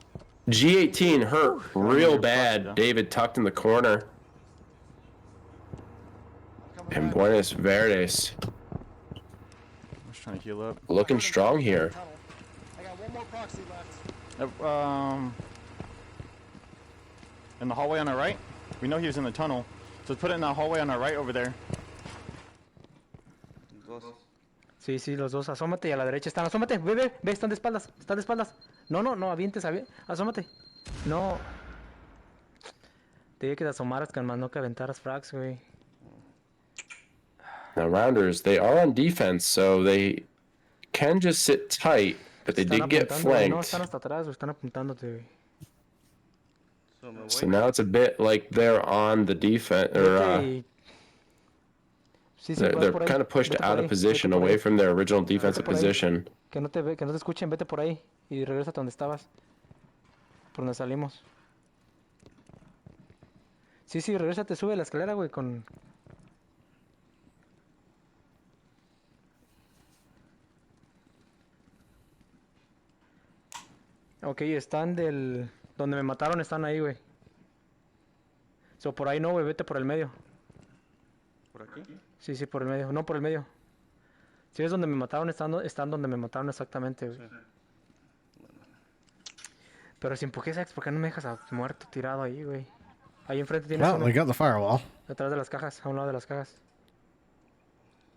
G18 hurt real bad. David tucked in the corner. And Buenos Verdes I'm just trying to heal up. looking strong here. I got one more proxy left. In the hallway on our right. We know he was in the tunnel. So put it in that hallway on our right over there. Dos. Sí, sí, los dos. Asómate y a la derecha están. Asómate, ve, están de espaldas. Están de espaldas. No, avientes, asómate. No. Te dije que te asomaras, Canman, no que aventaras frags, güey. Now, Rounders, they are on defense, so they can just sit tight, but they did get apuntando, güey. No, flanked. están hasta atrás, güey. Están apuntándote, güey. So me voy. So now it's a bit like they're on the defense, or Vete y- Sí, sí, vas they're por ahí. kind of pushed Vete por out ahí, of position, vete por away ahí. from their original defensive por ahí. position. Que no te escuchen, vete por ahí. Y regresa a donde estabas. Por donde salimos. Sí, regrésate, sube la escalera, güey, con... Ok, están del... Donde me mataron están ahí, güey. Por ahí no, güey, vete por el medio. ¿Por aquí? Sí, por el medio. No, por el medio. Si ves donde me mataron, están donde me mataron exactamente, güey. Sí. Pero si empujé Sex, ¿por qué no me dejas muerto tirado ahí, güey? Ahí enfrente tienes Well, uno. they got the firewall. Detrás de las cajas, a un lado de las cajas.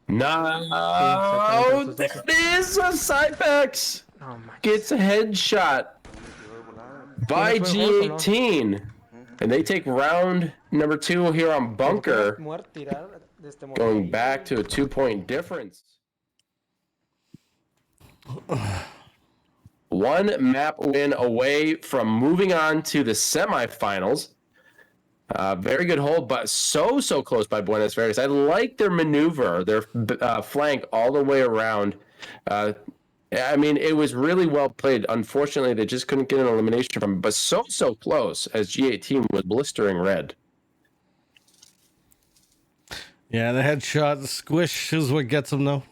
No, exactamente, there estos it is, a Cypex No, manches. gets a headshot by ¿Tienes buen juego o no? G18, and they take round number 2 here on Bunker, Muerto tirar de este going back to a 2-point difference. One map win away from moving on to the semifinals. Very good hold, but so close by Buenos Verdes. I like their maneuver, their flank all the way around. I mean, it was really well played. Unfortunately, they just couldn't get an elimination from it, but so close as G18 was blistering red. Yeah, the headshot, the squish is what gets them, though.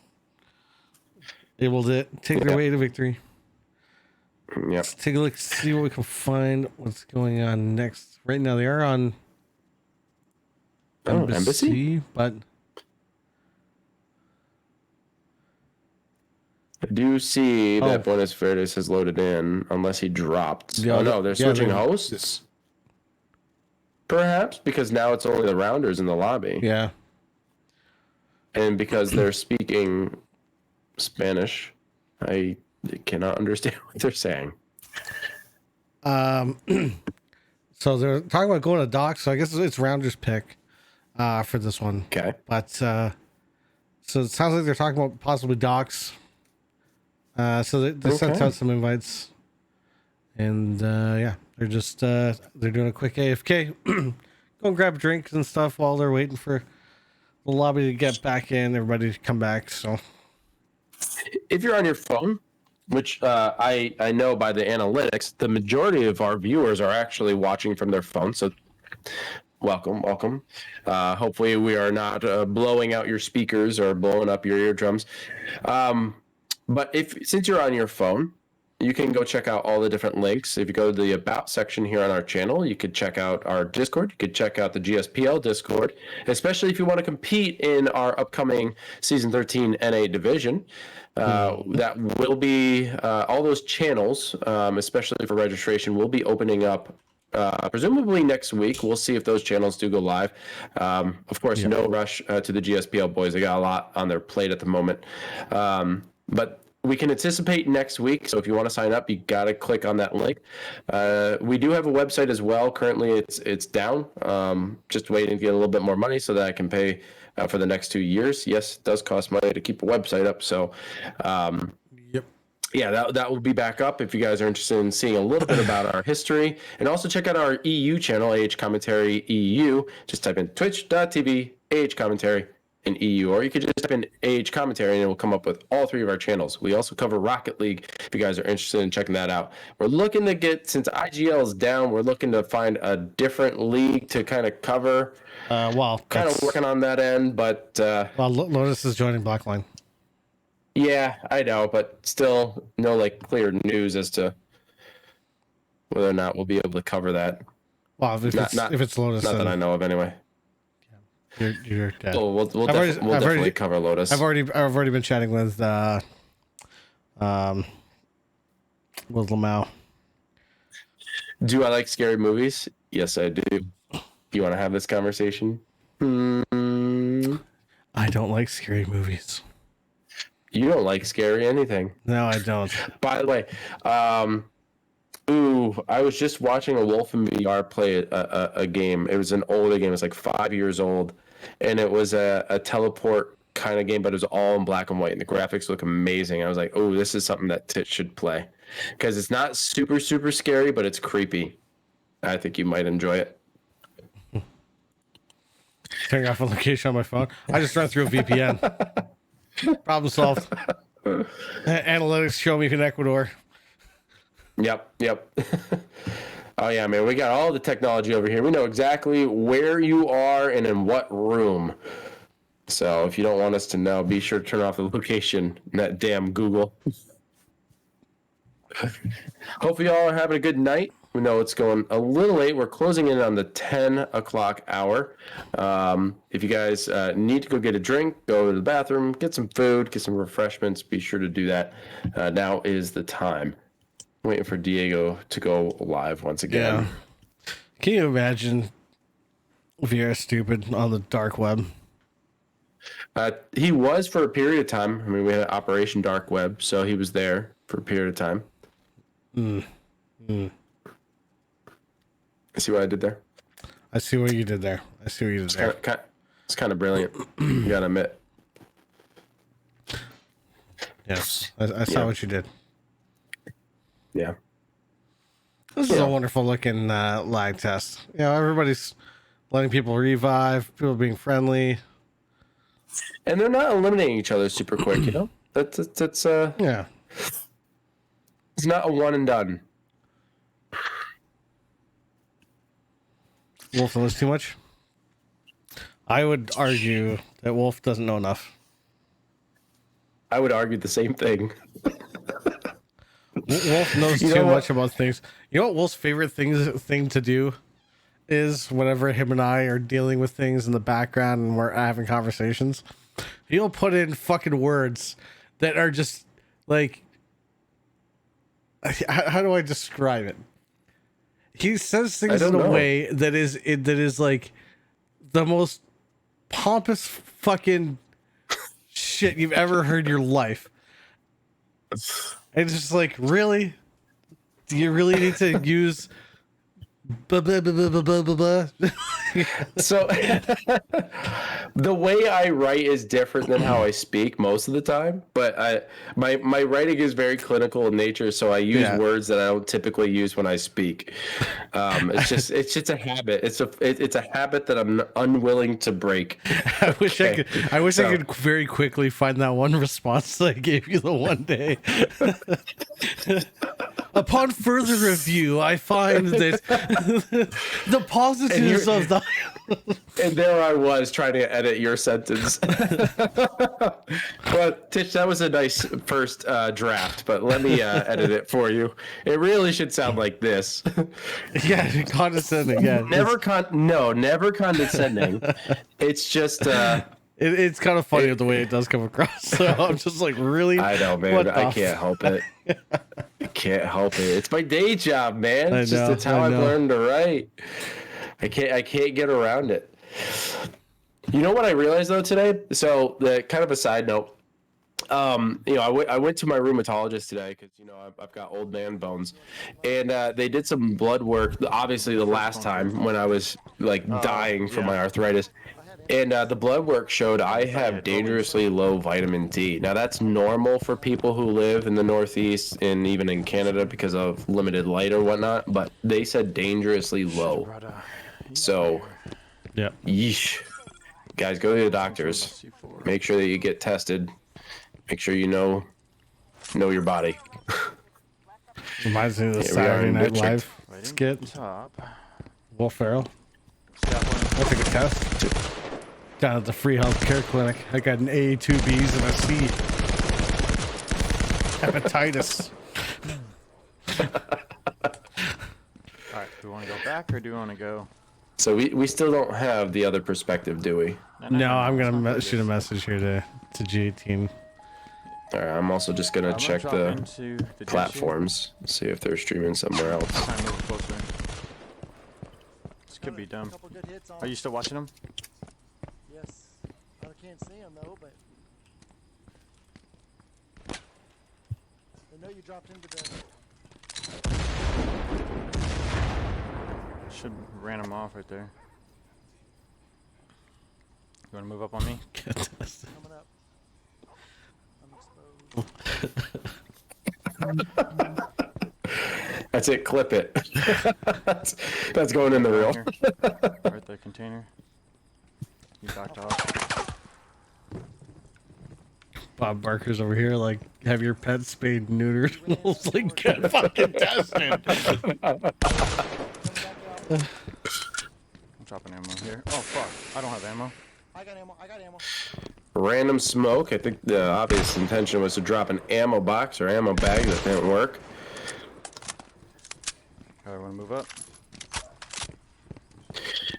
Able to take their way to victory. Yep. Let's take a look, see what we can find. What's going on next? Right now, they are on embassy, but I do see that Buenos Verdes has loaded in, unless he dropped. Yeah, oh no, they're switching they're- hosts. Perhaps because now it's only the rounders in the lobby, yeah. and because they're speaking Spanish, I cannot understand what they're saying. So they're talking about going to docks. So I guess it's Rounder's pick for this one. Okay. But so it sounds like they're talking about possibly docks. So they sent out some invites, and yeah, they're just they're doing a quick AFK, go and grab drinks and stuff while they're waiting for the lobby to get back in, everybody to come back. So If you're on your phone, which I know by the analytics, the majority of our viewers are actually watching from their phone. So welcome. Hopefully we are not blowing out your speakers or blowing up your eardrums. But since you're on your phone, you can go check out all the different links. If you go to the About section here on our channel, you could check out our Discord. You could check out the GSPL Discord, especially if you want to compete in our upcoming Season 13 NA division. That will be all those channels, especially for registration, will be opening up presumably next week. We'll see if those channels do go live. Of course, no rush to the GSPL boys. They got a lot on their plate at the moment. But we can anticipate next week. So if you want to sign up, you got to click on that link. We do have a website as well. Currently, it's down. Just waiting to get a little bit more money so that I can pay for the next 2 years. Yes, it does cost money to keep a website up. So, yeah, that will be back up if you guys are interested in seeing a little bit about our history. And also check out our EU channel, AH Commentary EU. Just type in twitch.tv, AH Commentary in EU, or you could just type in AH Commentary and it will come up with all 3 of our channels. We also cover Rocket League if you guys are interested in checking that out. We're looking to get, since IGL is down, we're looking to find a different league to kind of cover. Well, Kind of working on that end, but well, Lotus is joining Blackline. yeah, I know, but still no clear news as to whether or not we'll be able to cover that. Well, if it's Lotus, Not then that I know of anyway. you're dead. So we'll definitely cover Lotus. I've already been chatting with Lamau. Do I like scary movies? Yes, I do. You want to have this conversation? I don't like scary movies. You don't like scary anything. No, I don't. By the way, I was just watching a Wolf in VR play a game. It was an older game. It was like 5 years old, and it was a teleport kind of game, but it was all in black and white, and the graphics look amazing. I was like, oh, this is something that Tit should play, because it's not super scary, but it's creepy. I think you might enjoy it. Turning off a location on my phone. I just ran through a VPN. Problem solved. Analytics show me in Ecuador. Yep. Oh yeah, man, we got all the technology over here. We know exactly where you are and in what room. So if you don't want us to know, be sure to turn off the location in that damn Google. Hopefully y'all are having a good night. We know it's going a little late. We're closing in on the 10 o'clock hour. If you guys need to go get a drink, go to the bathroom, get some food, get some refreshments, be sure to do that. Now is the time. Waiting for Diego to go live once again. Yeah. Can you imagine if you're stupid on the dark web? He was for a period of time. I mean, we had Operation Dark Web, so he was there for a period of time. See what I did there? I see what you did there. It's kind of brilliant. You gotta admit. Yes, I saw what you did. Yeah. This is a wonderful looking lag test. You know, everybody's letting people revive, people being friendly. And they're not eliminating each other super quick, you know? That's Yeah. It's not a one and done. Wolf knows too much. I would argue that Wolf doesn't know enough. I would argue the same thing. Wolf knows too much about things. You know what Wolf's favorite thing to do is whenever him and I are dealing with things in the background and we're having conversations, he'll put in fucking words that are just like, how do I describe it? He says things in a way that is like the most pompous fucking shit you've ever heard in your life. It's just like, really? Do you really need to use blah, blah, blah, blah, blah, blah, blah? So the way I write is different than how I speak most of the time, but my writing is very clinical in nature, so I use words that I don't typically use when I speak. It's just a habit. It's a habit that I'm unwilling to break. I wish I could very quickly find that one response that I gave you the one day. Upon further review, I find that the positives of the... And there I was trying to edit your sentence. Well, Tish, that was a nice first draft, but let me edit it for you. It really should sound like this. Yeah, condescending. Yeah, never condescending. It's just... It's kind of funny the way it does come across. So I'm just like, really? I know, man. I can't help it. I can't help it. It's my day job, man. It's how I've learned to write. I can't get around it. You know what I realized though today? So the kind of a side note. I went to my rheumatologist today because I've got old man bones, and they did some blood work. Obviously, the last time when I was like dying from my arthritis. And the blood work showed I have dangerously low vitamin D. Now, that's normal for people who live in the Northeast and even in Canada because of limited light or whatnot, but they said dangerously low. So, yeah. Yeesh. Guys, go to the doctors. Make sure that you get tested. Make sure you know your body. Reminds me of the Saturday Night Live skit. Will Ferrell. I took a test. Down at the free healthcare clinic, I got an A, 2 B's, and a C. Hepatitis. Alright, do we want to go back or do we want to go? So we still don't have the other perspective, do we? No, I'm going to shoot a message here to G18. All right, I'm also just going to check the platforms, see if they're streaming somewhere else. This could be dumb. Are you still watching them? Yes. I can't see them though, but I know you dropped into the... Should ran him off right there. You want to move up on me? Coming up. I'm exposed. That's it. Clip it. that's going in the reel. Right there, container. You backed off. Bob Barker's over here, like, have your pet spayed and neutered. Wolf's like, get fucking tested. I'm dropping ammo here. Oh fuck! I don't have ammo. I got ammo. I got ammo. Random smoke. I think the obvious intention was to drop an ammo box or ammo bag that didn't work. Alright, wanna move up?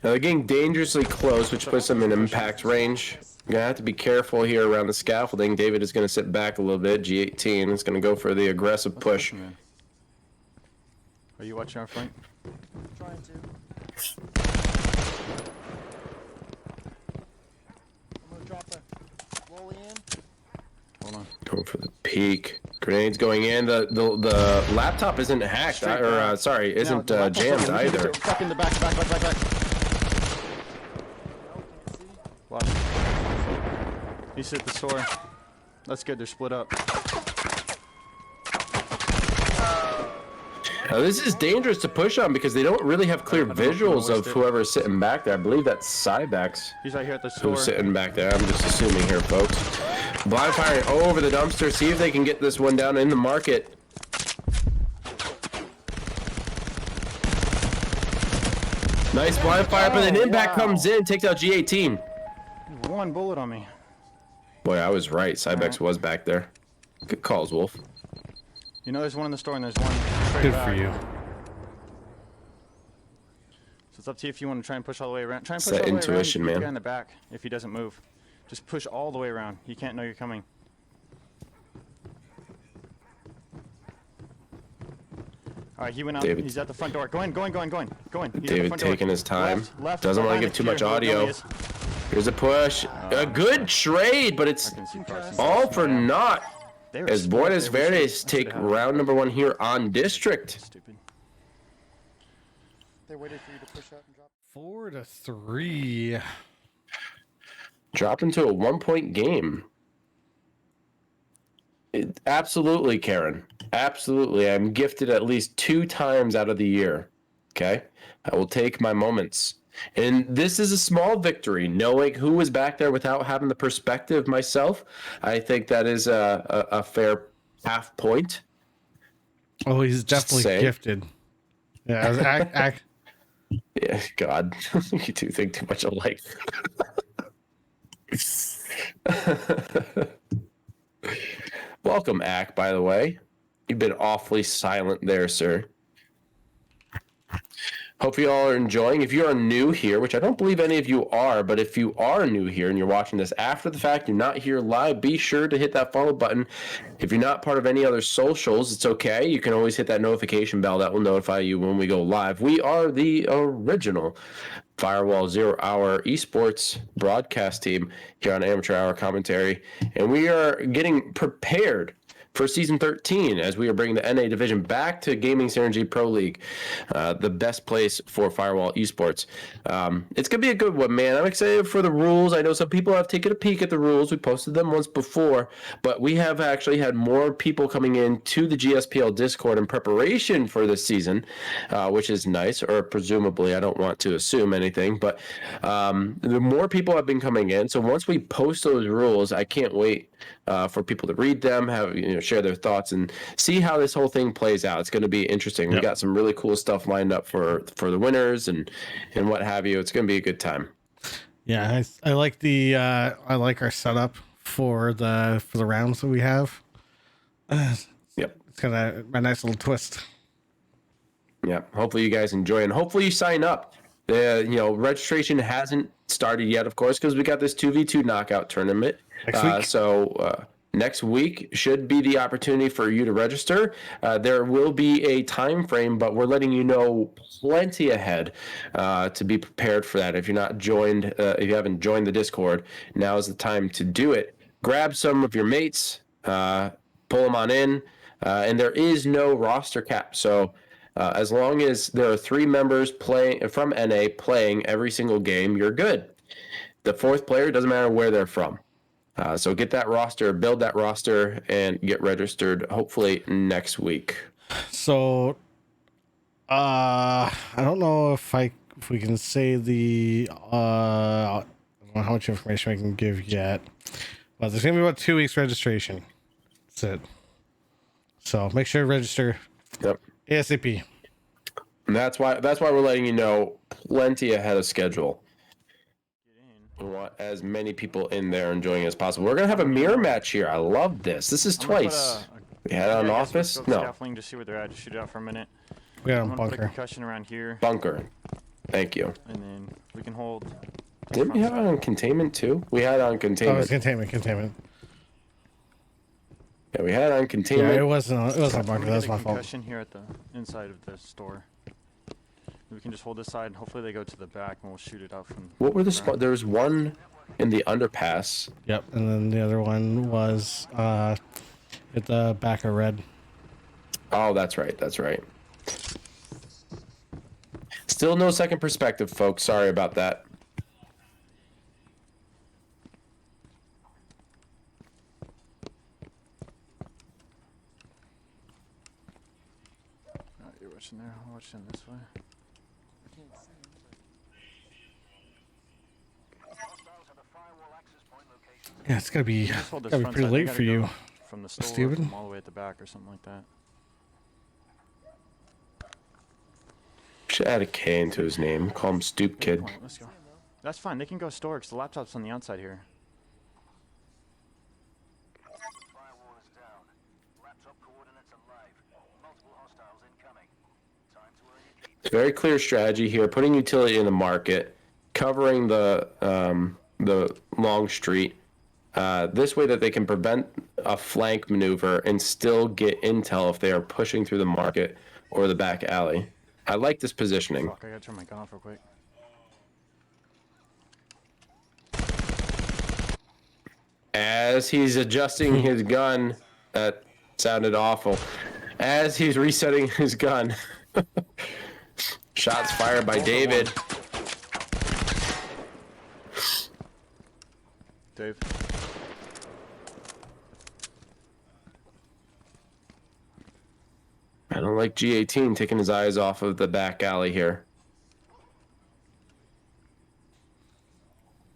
Now they're getting dangerously close, which puts them in impact range. You're gonna have to be careful here around the scaffolding. David is gonna sit back a little bit. G18 is gonna go for the aggressive push. Man. Are you watching our flank? Trying to. I'm gonna drop a rolly in. Hold on. Going for the peak. Grenades going in. The laptop isn't hacked, Straight or down. sorry, isn't the laptop's jammed open. either. Back in the back. No, can't see. Watch. He's at the store. That's good. They're split up. Now this is dangerous to push on because they don't really have clear I don't know if you visuals noticed of it. whoever's sitting back there. I believe that's Cybex He's right here at the store. who's sitting back there. I'm just assuming here, folks. Blind firing over the dumpster. See if they can get this one down in the market. Nice blind fire, but an impact comes in, takes out G18. One bullet on me. Boy, I was right. Cybex was back there. Good calls, Wolf. You know, there's one in the store and there's one straight Good back. for you. So it's up to you if you want to try and push all the way around. Try and It's push that all the way intuition, around. man. The guy in the back, if he doesn't move, just push all the way around. He can't know you're coming. All right, he went out. David. He's at the front door. Go in, go in, go in, go in, go in. He's at the David front door. taking his time. Left, Doesn't want to behind give the too much pier. audio. There he is. Here's a push. A good trade, but it's I can see crossing. all for naught. They were As split. Boinas They were Verdes split. take round number 1 here on District. Stupid. They waited for you to push up and drop. 4-3. Drop into a 1-point game. Absolutely, Karen. Absolutely. I'm gifted at least 2 times out of the year. Okay? I will take my moments. And this is a small victory, knowing who was back there without having the perspective myself. I think that is a fair half point. Oh, he's definitely say. gifted. Yeah, Yeah, God, you two think too much alike. Welcome, Ack, by the way. You've been awfully silent there, sir. Hope you all are enjoying. If you are new here, which I don't believe any of you are, but if you are new here and you're watching this after the fact, you're not here live, be sure to hit that follow button. If you're not part of any other socials, it's okay. You can always hit that notification bell. That will notify you when we go live. We are the original Firewall 0 Hour Esports broadcast team here on Amateur Hour Commentary, and we are getting prepared for Season 13 as we are bringing the NA division back to Gaming Synergy Pro League, the best place for Firewall Esports. It's going to be a good one, man. I'm excited for the rules. I know some people have taken a peek at the rules. We posted them once before, but we have actually had more people coming in to the GSPL Discord in preparation for this season, which is nice, or presumably. I don't want to assume anything, but the more people have been coming in. So once we post those rules, I can't wait for people to read them, share their thoughts, and see how this whole thing plays out. It's going to be interesting. We got some really cool stuff lined up for the winners and what have you. It's going to be a good time. Yeah, I like the I like our setup for the rounds that we have. Yep. It's got a nice little twist. Yeah. Hopefully you guys enjoy, and hopefully you sign up. Registration hasn't started yet, of course, because we got this 2v2 knockout tournament. Next week. So next week should be the opportunity for you to register. There will be a time frame, but we're letting you know plenty ahead to be prepared for that. If you're not joined, if you haven't joined the Discord, now is the time to do it. Grab some of your mates, pull them on in, and there is no roster cap. So as long as there are 3 members playing from NA playing every single game, you're good. The 4th player, doesn't matter where they're from. So get that roster, build that roster, and get registered hopefully next week. So, I don't know if we can say I don't know how much information I can give yet, But there's gonna be about 2 weeks registration. That's it. So make sure to register Yep. ASAP. And that's why we're letting you know plenty ahead of schedule. We want as many people in there enjoying it as possible. We're gonna have a mirror match here. I love this. This is I'm gonna put twice. We had it on office. No Scaffolding to see where they're at. Just shoot it out for a minute. We got I'm a gonna put a bunker. concussion around here, bunker. Thank you. and then we can hold. Didn't we have it on containment too? We had it on Oh, containment. it's containment. Yeah, we had it on Yeah, containment. it wasn't a I'm bunker. gonna That's get a my fault. concussion here at the inside of the store. We can just hold this side. Hopefully they go to the back, and we'll shoot it out from. What were the ground. There was one in the underpass. Yep, and then the other one was at the back of red. Oh, that's right. That's right. Still no second perspective, folks. Sorry about that. Oh, you're watching there. I'm watching this way. Yeah, it's gonna be Just hold this pretty front side. They late gotta for go you. From the store, Steven? from all the way at the back, or something like that. Should add a K into his name. Call him Stoop Kid. Point, let's go. That's fine. They can go store because the laptop's on the outside here. Firewall is down. Laptop coordinates are live. Multiple hostiles incoming. Time to earn your keep. Very clear strategy here. Putting utility in the market, covering the long street. This way that they can prevent a flank maneuver and still get intel if they are pushing through the market or the back alley. I like this positioning. Fuck, I gotta turn my gun off real quick. As he's adjusting his gun, that sounded awful. As he's resetting his gun, shots fired by David. Dave. I don't like G18 taking his eyes off of the back alley here.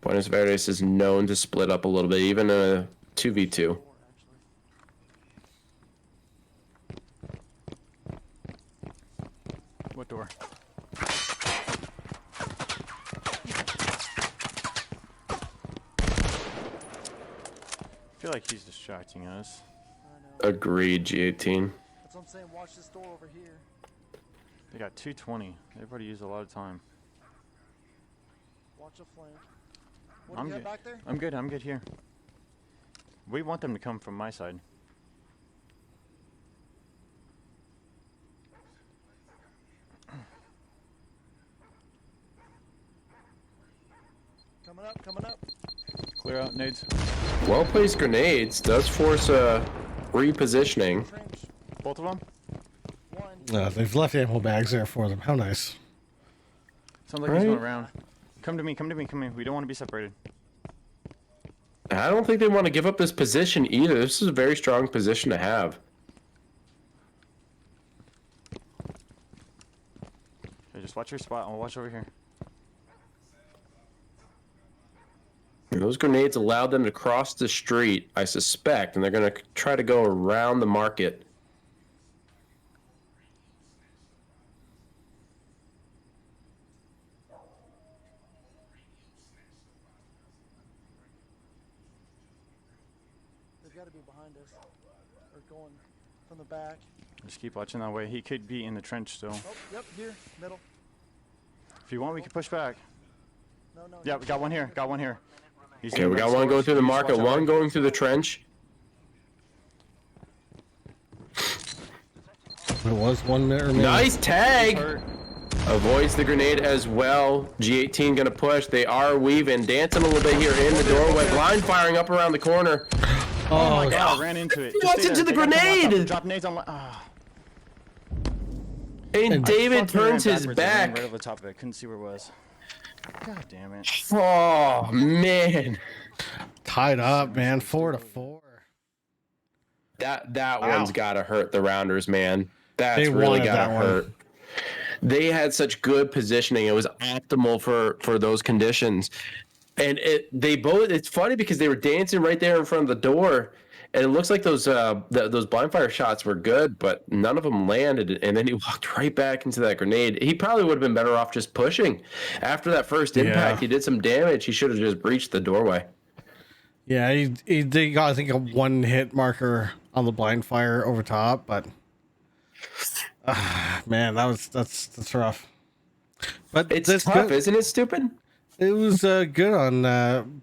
Boinas Verdes is known to split up a little bit, even in a 2v2. What door? I feel like he's distracting us. I know. Agreed, G18. That's what I'm saying. Watch this door over here. They got 220. Everybody used a lot of time. Watch a flank. What do you have back there? I'm good. I'm good here. We want them to come from my side. Coming up, coming up. Clear out nades. Well placed grenades does force a repositioning. Trench. Both of them. One. They've left ammo bags there for them. How nice. Sounds like he's going Right. around. Come to me. Come to me. Come to me. We don't want to be separated. I don't think they want to give up this position either. This is a very strong position to have. Okay, just watch your spot. I'll watch over here. And those grenades allowed them to cross the street, I suspect, and they're going to try to go around the market. They've got to be behind us. Or going from the back. Just keep watching that way. He could be in the trench still. Oh, yep, here, middle. If you want, we can push back. No, no. Yeah, we got one here. Got one here. He's Okay, in we red got one stores. going through the You just market, watch out one right. going through the trench. There was 1 minute remaining. Nice tag! Hurt. Avoids the grenade as well. G18 gonna push. They are weaving, dancing a little bit here in the doorway. Blind firing up around the corner. Oh my god, I ran into it. He Just walked stay into there. the They got someone grenade! up. Drop nades on. And David Fucking ran turns his backwards. I ran back. right over the top of it. Couldn't see where it was. God damn it. Oh, man. Tied up, man. 4-4. That Wow. one's gotta hurt the Rounders, man. That's They really wanted gotta that one. hurt. They had such good positioning. It was optimal for those conditions. And they both. It's funny because they were dancing right there in front of the door, and it looks like those blind fire shots were good, but none of them landed. And then he walked right back into that grenade. He probably would have been better off just pushing. After that first impact, he did some damage. He should have just breached the doorway. Yeah, they got, I think, a 1-hit marker on the blind fire over top, but man, that's rough. But It's that's tough, good. isn't it? Stupid. It was good on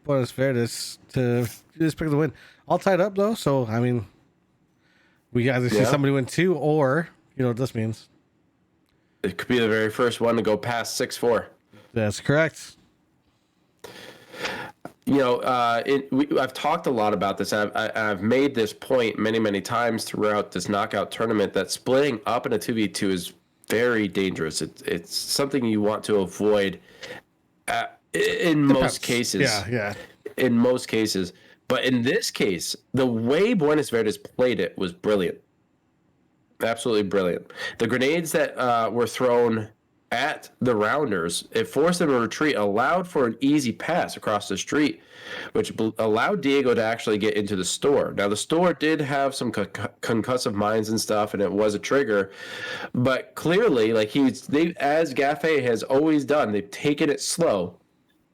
Boinas Verdes to just pick the win. All tied up though, so I mean, we either see somebody win 2, or you know what this means. It could be the very first one to go past 6-4. That's correct. You know, I've talked a lot about this. I've made this point many times throughout this knockout tournament that splitting up in a 2v2 is very dangerous. It's something you want to avoid in most cases. Yeah. In most cases. But in this case, the way Boinas Verdes played it was brilliant. Absolutely brilliant. The grenades that were thrown at the rounders, it forced them to retreat, allowed for an easy pass across the street, which allowed Diego to actually get into the store. Now, the store did have some concussive mines and stuff, and it was a trigger, but clearly, like as Gaffey has always done, they've taken it slow,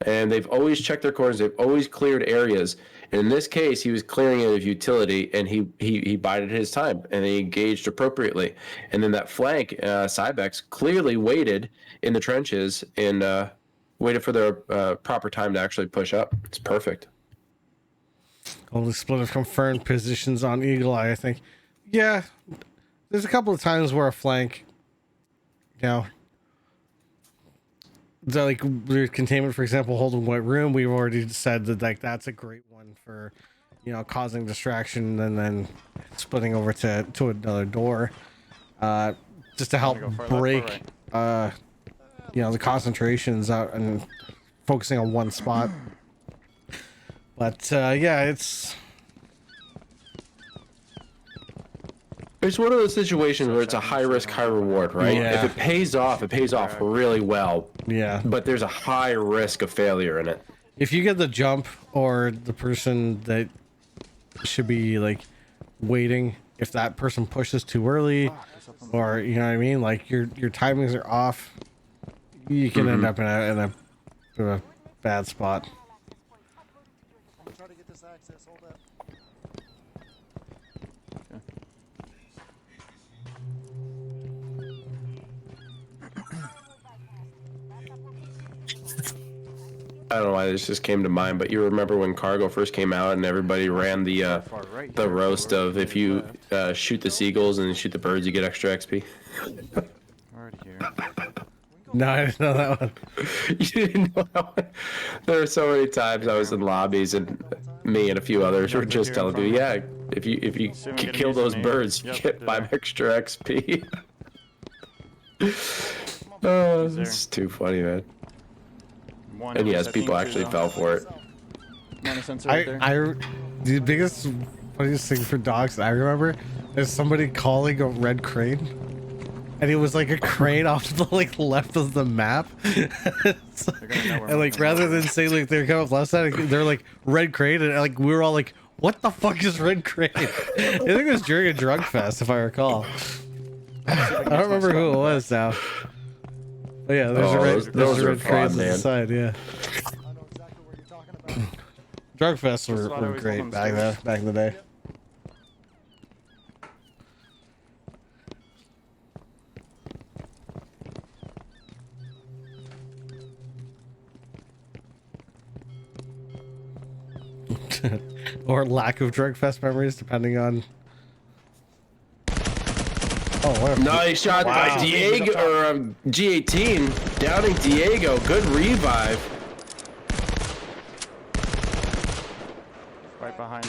and they've always checked their corners, they've always cleared areas. In this case, he was clearing it of utility, and he bided his time, and he engaged appropriately. And then that flank, Cybex clearly waited in the trenches and waited for the proper time to actually push up. It's perfect. Only split of confirmed positions on Eagle Eye, I think. Yeah, there's a couple of times where a flank, you know, like containment, for example, holding white room. We've already said that like that's a great one for, you know, causing distraction and then splitting over to another door, just to help break, you know, the concentrations out and focusing on one spot. But yeah, it's one of those situations where it's a high risk, high reward, right? Yeah. If it pays off really well. Yeah. But there's a high risk of failure in it. If you get the jump, or the person that should be like waiting, if that person pushes too early, or you know what I mean, like your timings are off, you can end up in a bad spot. Try to get this access. Hold up. I don't know why this just came to mind, but you remember when Cargo first came out and everybody ran the roast of if you shoot the seagulls and shoot the birds, you get extra XP. Right here. No, I didn't know that one. You didn't know that one? There were so many times I was in lobbies and me and a few others were just telling me, yeah, if you kill those birds, you get 5 extra XP. Oh, it's too funny, man. And yes, people actually fell for it. The biggest, funniest thing for dogs I remember is somebody calling a red crane, and it was like a crane off to the like left of the map. And like rather than saying like they're coming up left side, they're like red crane, and like we were all like, "What the fuck is red crane?" I think it was during a drug fest, if I recall. I don't remember who it was now. But yeah, there's a red crane on the side, yeah. I know exactly what you're talking about. Drug fests were great back in the day. Or lack of drug fest memories, depending on. Oh, what a Nice shot by Diego, or G18, downing Diego. Good revive. Right behind.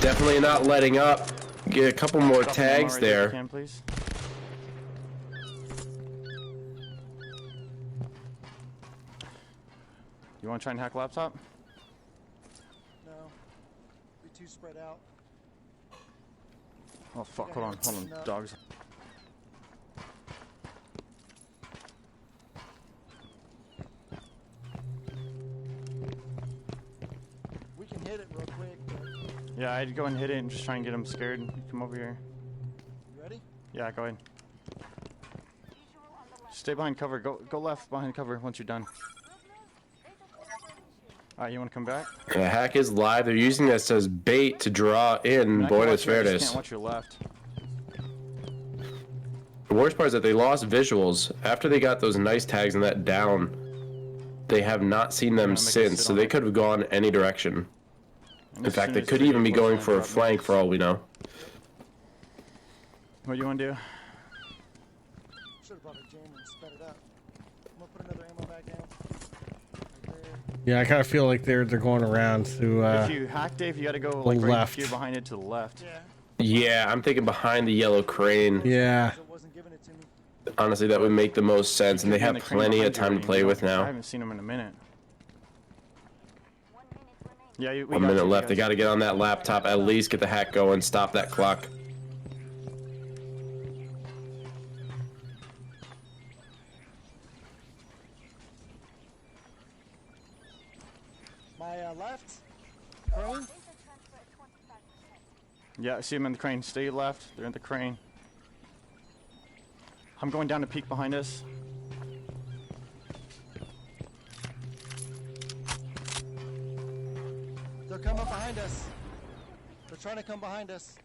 Definitely not letting up. Get a couple more tags there. Can, please. You want to try and hack laptop? No. Be too spread out. Oh fuck! Hold on, dogs. Yeah, I'd go and hit it and just try and get him scared. Come over here. You ready? Yeah, go ahead. Stay behind cover. Go left behind cover once you're done. Alright, you want to come back? The hack is live. They're using this as bait to draw in I can Boinas watch you, I just Verdes. can't watch your left. The worst part is that they lost visuals. After they got those nice tags and that down, they have not seen them make us since, sit so on they it. could have gone any direction. And In as fact, soon they as could get even be close, going I'm for a drop flank nades. for all we know. What do you want to do? Should have brought a jammer and sped it up. I'm gonna put another ammo bag down. Right there. Yeah, I kind of feel like they're going around to If you hack, Dave, you got to go like right left. here behind it to the left. Yeah. Yeah, I'm thinking behind the yellow crane. yeah. 'Cause it wasn't giving it to me. Honestly, that would make the most sense, and they Could be in have the crane plenty of behind you time to already. play We with don't- I now. haven't seen him in a minute. Yeah, we 1 got minute you, we left. They you. got to get on that laptop, at least get the hack going, stop that clock. My left. Crane. Yeah, I see him in the crane. Stay left. They're in the crane. I'm going down to peek behind us. They're coming behind us. They're trying to come behind us.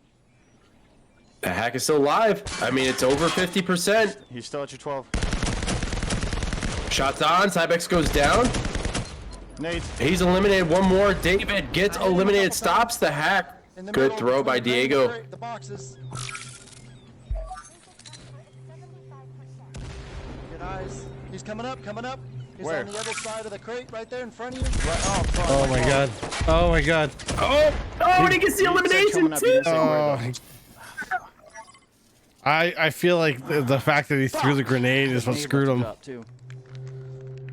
The hack is still live. I mean, it's over 50%. He's still at your 12. Shots on. Cybex goes down. Nades. He's eliminated one more. David gets eliminated. Stops the hack. In the Good middle, throw by between the crane and Diego. the crate, the boxes. Good eyes. He's coming up, coming up. He's Where? on the other side of the crate, right there in front of you. Right, oh, fuck. Oh my god. Oh my god. Oh, and he gets the He said elimination coming up, he didn't too. say where, though. I feel like the fact that he threw the grenade is what screwed him. Up, too.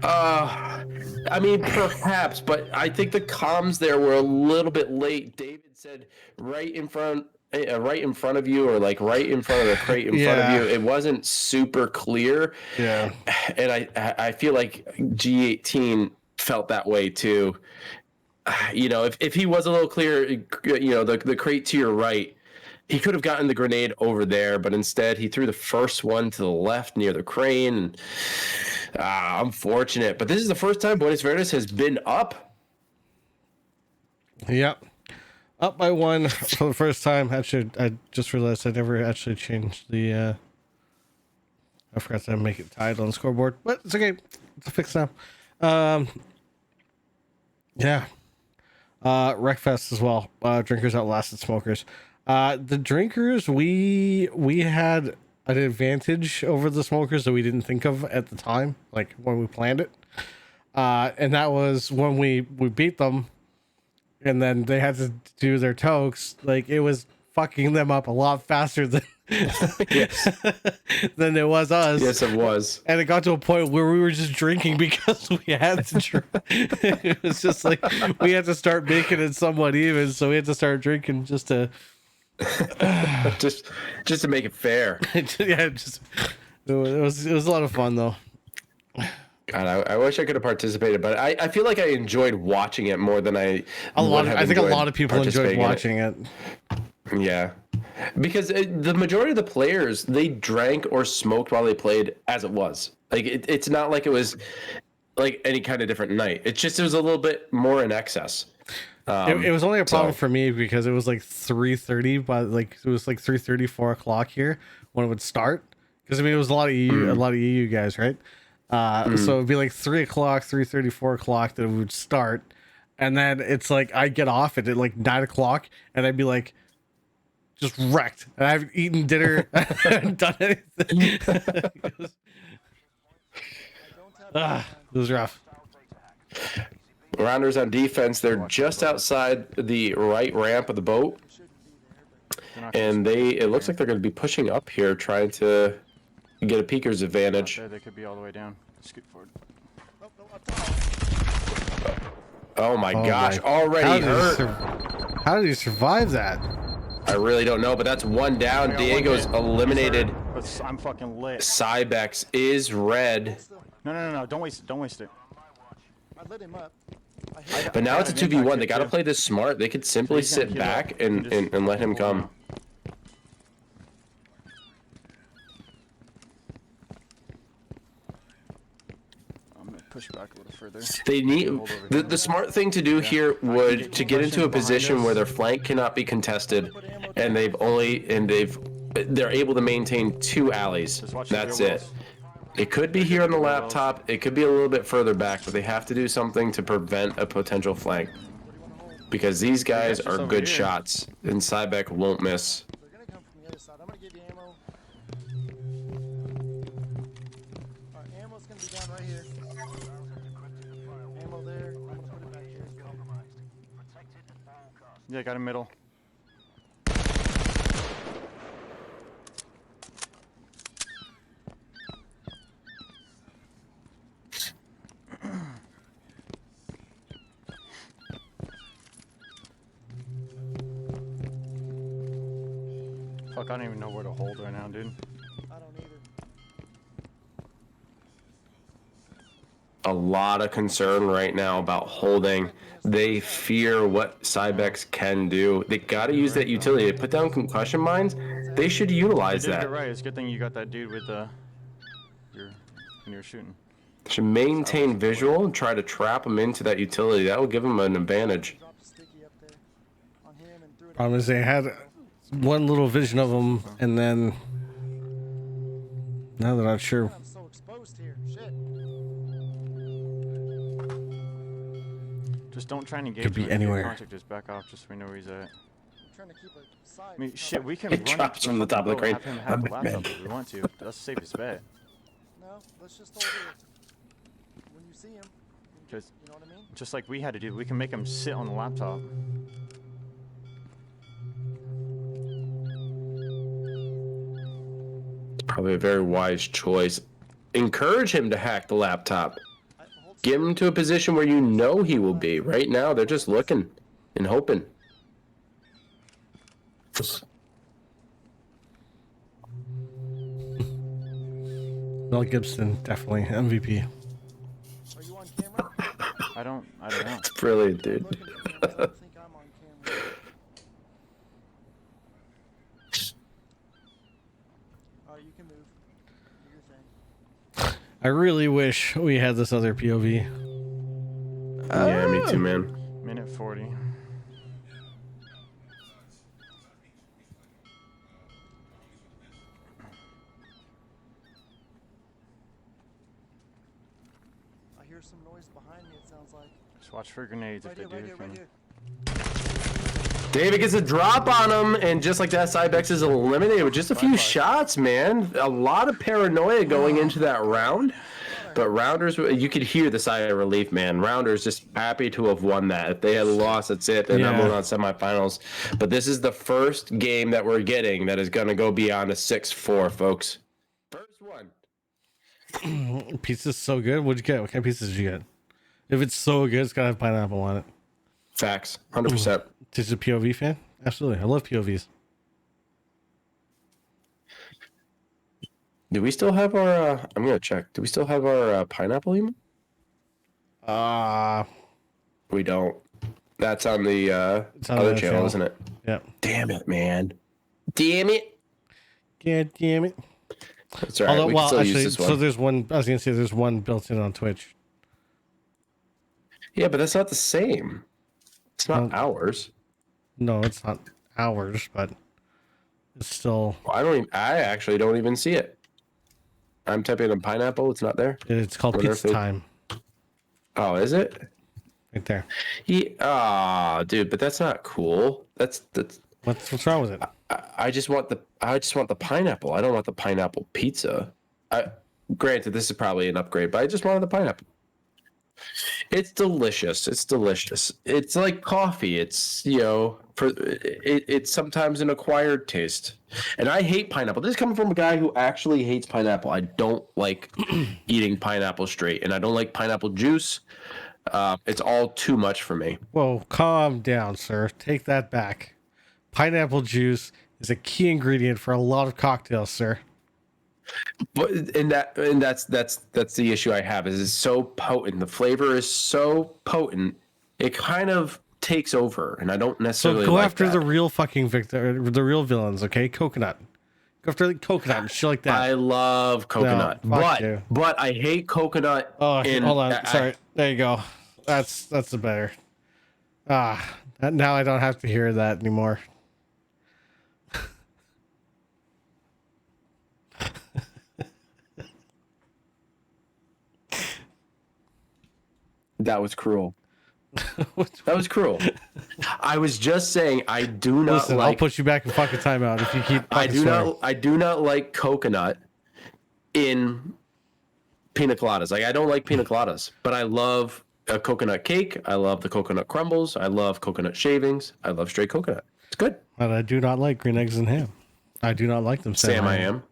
I mean, perhaps, but I think the comms there were a little bit late. David said right in front of you, or like right in front of the crate in front of Yeah. you. It wasn't super clear. Yeah. And I feel like G18 felt that way too. You know, if he was a little clear, you know, the crate to your right, he could have gotten the grenade over there, but instead he threw the first one to the left near the crane. And, unfortunate, but this is the first time Boinas Verdes has been up. Yep. Up by 1 for the first time. Actually, I just realized I never actually changed the I forgot to make it tied on the scoreboard, but it's okay. It's fixed now. Yeah. Wreckfest as well. Drinkers outlasted smokers. The drinkers, we had an advantage over the smokers that we didn't think of at the time, like when we planned it. And that was when we beat them, and then they had to do their tokes. Like, it was fucking them up a lot faster than than it was us. Yes, it was. And it got to a point where we were just drinking because we had to drink. It was just like we had to start making it somewhat even, so we had to start drinking just to just to make it fair. yeah, just it was a lot of fun though. God, I wish I could have participated, but I feel like I enjoyed watching it more than I I think a lot of people enjoyed watching it. Yeah, because the majority of the players, they drank or smoked while they played as it was. Like it's not like it was like any kind of different night. It was a little bit more in excess. It was only a problem for me because it was like 3:30, but like it was like 3:30, 4 o'clock here when it would start. Because I mean, it was a lot of EU guys, right? So it'd be like 3 o'clock, 3:30, 4 o'clock that it would start, and then it's like I'd get off at like 9 o'clock, and I'd be like just wrecked, and I haven't eaten dinner, I haven't done anything. It was rough. Rounders on defense, they're just outside the right ramp of the boat, and it looks like they're going to be pushing up here, trying to get a peeker's advantage. There, they could be all the way down. Scoot forward. Oh my gosh, already hurt. How did he survive that? I really don't know, but that's one down. Diego's eliminated. But I'm fucking lit. Cybex is red. No. Don't waste it. Don't waste it. I lit him up. But now it's a 2v1. They got to play this smart. They could simply He's gonna sit heal up. back You can and just let him hold come. now. I'm gonna push back a little further. They need Hold over the smart thing to do here would to get into a position where their flank cannot be contested, and they're able to maintain 2 alleys. Just watch the That's real it. walls. It could be here on the laptop. It could be a little bit further back, but they have to do something to prevent a potential flank. Because these guys just are over good here. shots, and Cybeck won't miss. They're gonna come from the other side. I'm gonna give you ammo. Alright, ammo's gonna be down right here. Ammo there. I'm gonna put it back here as well. Yeah, got a middle. Fuck, I don't even know where to hold right now, dude. I don't either. A lot of concern right now about holding. They fear what Cybex can do. They got to use that utility. They put down concussion mines. They should They utilize did it that. right. It's a good thing you got that dude with when you were shooting. Should maintain visual and try to trap them into that utility. That will give them an advantage. Dropped a sticky up there on him and threw it. Problem is they had one little vision of him, and then now they're not sure. I'm so exposed here. Shit. Just don't try and engage Could be him. If you get anywhere. contact, just back off, just so we know where he's at. I'm trying to keep a side. I mean, shit, we can It run drops up from the top of the fucking crane. boat and have him have the I'm laptop Batman. if we want to. That's the safest bet. No, let's just hold it. When you see him, Just, you know what I mean? just like we had to do, we can make him sit on the laptop. Probably a very wise choice. Encourage him to hack the laptop. Hold Get him to a position where you know he will be. Right now, they're just looking and hoping. Mel Gibson, definitely MVP. Are you on camera? I don't know. It's brilliant, dude. Looking for cameras. I don't think I'm on camera. Alright, you can move. Do your thing. I really wish we had this other POV. Yeah, me too, man. Minute 40. I hear some noise behind me, it sounds like. Just watch for grenades Right if here, they right do. here, right Can- here. David gets a drop on him, and just like that, Cybex is eliminated with just a few shots, man. A lot of paranoia going into that round. But Rounders, you could hear the sigh of relief, man. Rounders just happy to have won that. If they had lost, that's it. They're not Yeah. moving on semifinals. But this is the first game that we're getting that is going to go beyond a 6-4, folks. First one. Pizza's so good. What'd you get? What kind of pizza did you get? If it's so good, it's gotta have pineapple on it. Facts. 100%. Just a POV fan? Absolutely. I love POVs. Do we still have our, I'm going to check. Do we still have our pineapple email? We don't. That's on the It's on other the channel, channel. isn't it? Yep. Damn it, man. Damn it. God damn it. That's all right. Although, We can well, still actually, use this one. so there's one. I was gonna say there's one built in on Twitch. Yeah, but that's not the same. It's not Well- ours. No, it's not ours, but it's still. I actually don't even see it. I'm typing in pineapple. It's not there. It's called Wonder if Pizza they- Time. Oh, is it? Right there. Dude, but that's not cool. That's What's wrong with it? I just want the pineapple. I don't want the pineapple pizza. Granted, this is probably an upgrade, but I just wanted the pineapple. It's delicious. It's delicious. It's like coffee. It's it's sometimes an acquired taste. And I hate pineapple. This is coming from a guy who actually hates pineapple. I don't like eating pineapple straight, and I don't like pineapple juice. It's all too much for me. Whoa, calm down, sir. Take that back. Pineapple juice is a key ingredient for a lot of cocktails, sir. But that's the issue I have. Is it's so potent. The flavor is so potent it kind of takes over, and I don't So necessarily go like after that. the real fucking victor, the real villains, okay? Coconut. Go after like coconut and shit like that. I love coconut, No, fuck you. but I hate coconut. Oh, in, hold on. I- Sorry. There you go. That's the better. Now I don't have to hear that anymore. That was cruel. That was cruel. I was just saying I do not Listen, like. I'll put you back in fucking timeout if you keep. I fucking do swearing. not. I do not like coconut in pina coladas. Like I don't like pina coladas, but I love a coconut cake. I love the coconut crumbles. I love coconut shavings. I love straight coconut. It's good. But I do not like green eggs and ham. I do not like them. Sam, I am.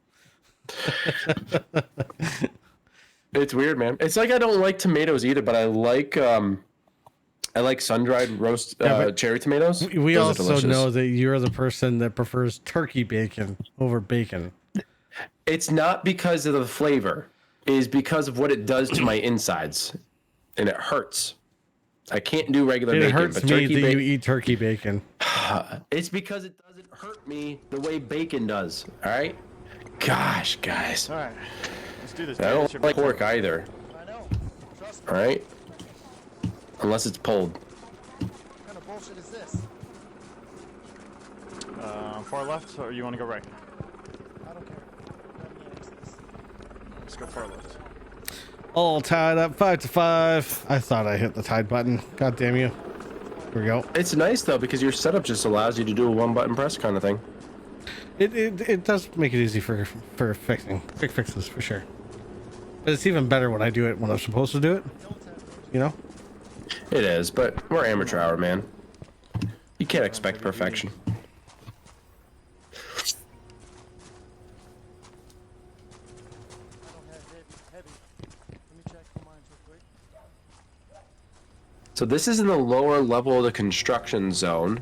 It's weird, man. It's like I don't like tomatoes either, but I like sun-dried roast but cherry tomatoes. We Those are also delicious. know that you're the person that prefers turkey bacon over bacon. It's not because of the flavor. It is because of what it does to my insides, and it hurts. I can't do regular It bacon. hurts but me turkey that you bacon. eat turkey bacon. It's because it doesn't hurt me the way bacon does. All right. Gosh, guys. All right, let's do this. I Dave. don't It's your like big pork time. either. I know. Trust me. All right. Unless it's pulled. What kind of bullshit is this? Far left, or you want to go right? I don't care. Let me annex this. Let's go far left. All tied up 5-5. I thought I hit the tied button. God damn you. Here we go. It's nice though because your setup just allows you to do a one-button press kind of thing. It does make it easy for fixing quick fixes for sure. But it's even better when I do it when I'm supposed to do it. You know? It is, but we're amateur hour, man. You can't expect perfection. I don't have heavy. Let me check for mine real quick. So this is in the lower level of the construction zone,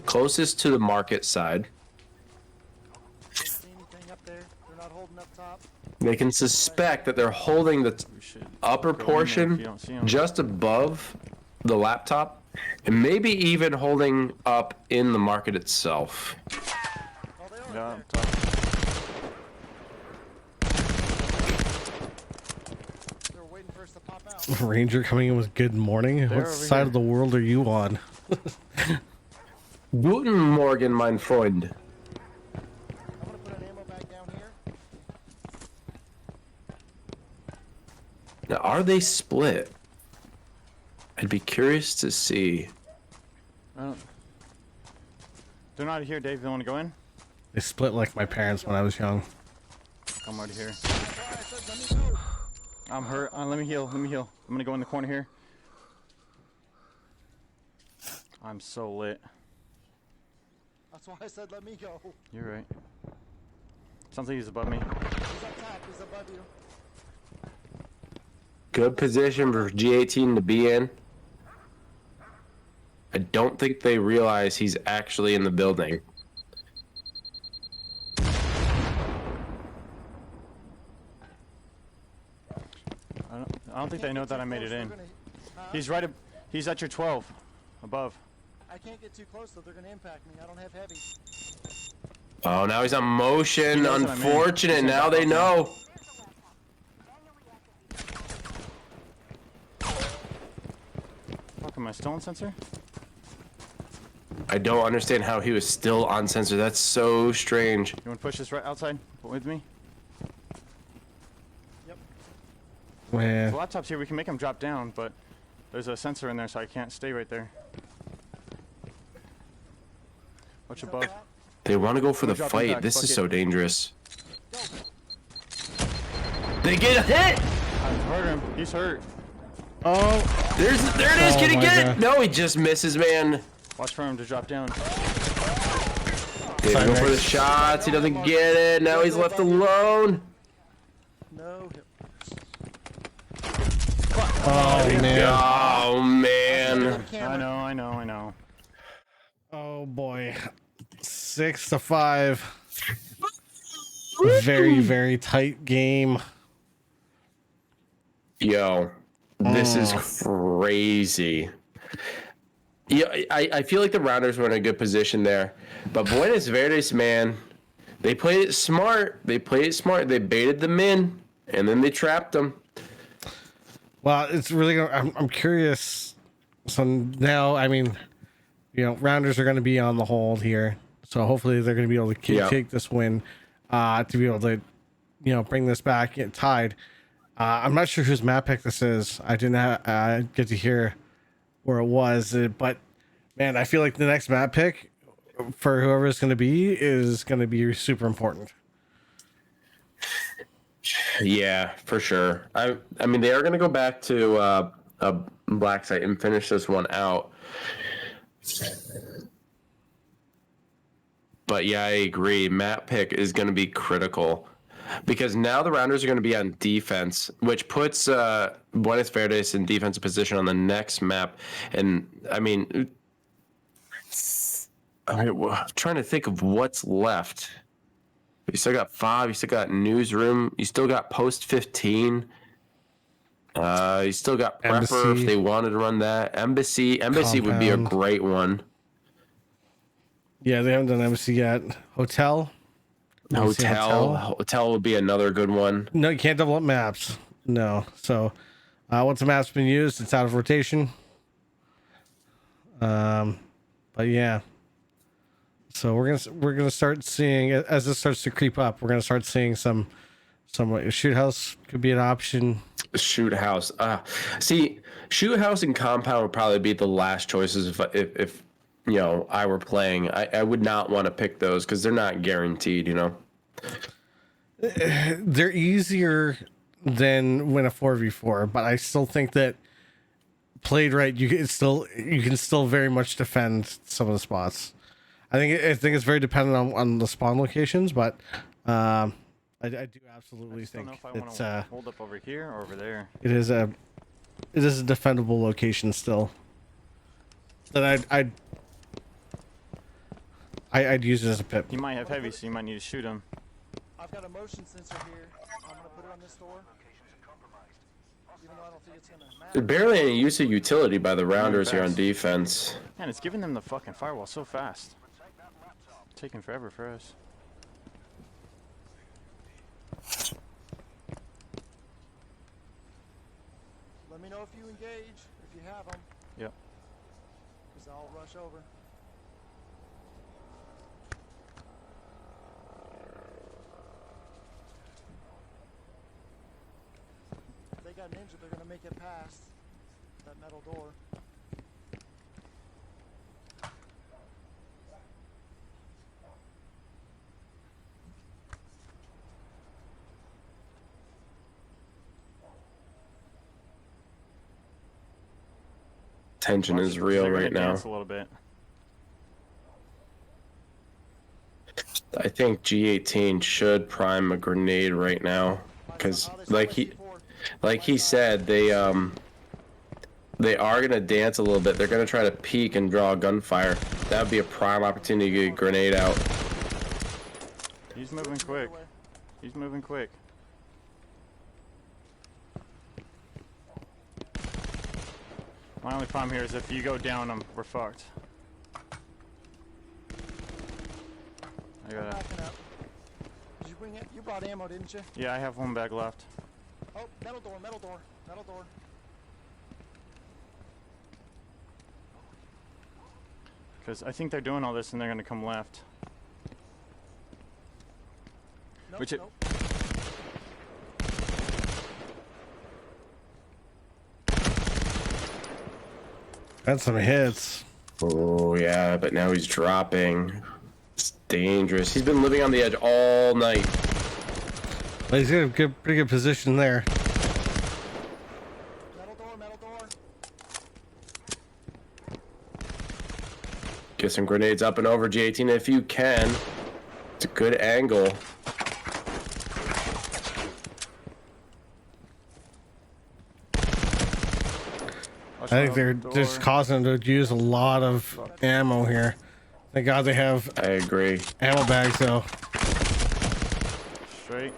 closest to the market side. Don't see anything up there. They're not holding up top. They can suspect that they're holding the We should upper go in there if you portion don't see 'em. just above the laptop, and maybe even holding up in the market itself. Oh, they are Yeah, up up there. top. They were waiting for us to pop out. Ranger coming in with good morning. What over side here. of the world are you on? Guten Morgen, mein Freund. I'm gonna put an ammo bag down here. Now, are they split? I'd be curious to see. I don't- They're not here, Dave. You want to go in? They split like my parents when I was young. I'm right here. That's why I said let me go. I'm hurt. Let me heal. Let me heal. I'm gonna go in the corner here. I'm so lit. That's why I said let me go. You're right. Sounds like he's above me. He's up top. He's above you. Good position for G18 to be in. I don't think they realize he's actually in the building. I don't think they know that I made it in. They're gonna- huh? He's right. He's at your 12, above. I can't get too close, so they're gonna impact me. I don't have heavy. Oh, now he's on motion. He knows what I mean. Unfortunate. He's Now gonna they back off know. Fuck, am I still on sensor? I don't understand how he was still on sensor. That's so strange. You want to push this right outside with me? Where? The laptop's here. We can make him drop down, but there's a sensor in there, so I can't stay right there. Watch He's up above. top. They want to go for the Drop him fight. back, This fuck is it. so dangerous. They get hit. I hurt him. He's hurt. Oh, There it is. Oh Can he my get God. it? No, he just misses, man. Watch for him to drop down. They go for the shots. He doesn't get it. Now he's left alone. No. oh man. Oh man. I know. Oh boy. 6-5. Very, very tight game. Yo, this is crazy. Yeah, I feel like the Rounders were in a good position there, but Buenos Verdes, man, they played it smart. They baited them in, and then they trapped them. Well, it's really. I'm curious. So now, I mean, Rounders are going to be on the hold here. So hopefully they're going to be able to take this win, to be able to, bring this back tied. I'm not sure whose map pick this is. I didn't get to hear where it was, but man, I feel like the next map pick for whoever it's going to be is going to be super important. Yeah, for sure. I mean, they are going to go back to a black site and finish this one out. But yeah, I agree. Map pick is going to be critical because now the Rounders are going to be on defense, which puts Buenos Verdes in defensive position on the next map. And I mean, I'm trying to think of what's left. You still got Fob. You still got Newsroom. You still got Post 15. You still got Prepper Embassy. if they wanted to run that. Embassy would be a Compound. great one. Yeah, they haven't done embassy yet. Hotel Would be another good one. No, you can't double up maps. No. So once the map's been used, it's out of rotation. But yeah. So we're gonna start seeing, as this starts to creep up, we're gonna start seeing some shoot house could be an option. Shoot house. See, shoot house and compound would probably be the last choices if I were playing. I would not want to pick those because they're not guaranteed. They're easier than when a 4v4, but I still think that played right, you can still very much defend some of the spots. I think it's very dependent on the spawn locations, but I do absolutely think it's hold up over here or over there. it is a defendable location still. That I'd use it as a pip. He might have heavy, so you might need to shoot him. I've got a motion sensor here. I'm gonna put it on this door. Even though I don't think it's gonna matter. Barely any use of utility by the Rounders here on defense. Man, it's giving them the fucking firewall so fast. Taking forever for us. Let me know if you engage, if you have them. Yep. Because I'll rush over. If they got ninja, they're going to make it past that metal door. Tension is real They're gonna right now. dance a little bit. I think G18 should prime a grenade right now because, like he said, they are gonna dance a little bit. They're gonna try to peek and draw gunfire. That would be a prime opportunity to get a grenade out. He's moving quick. He's moving quick. My only problem here is if you go down him, we're fucked. I gotta. Backing up. Did you bring it? You brought ammo, didn't you? Yeah, I have one bag left. Oh, metal door, metal door, metal door. Because I think they're doing all this and they're gonna come left. Nope, Which it- nope. That's some hits. Oh yeah, but now he's dropping. It's dangerous. He's been living on the edge all night. But he's got a pretty good position there. Metal door, metal door. Get some grenades up and over G18 if you can. It's a good angle. Watch I think out they're the just door. causing them to use a lot of ammo here. Thank God they have I agree. ammo bags though. Straight.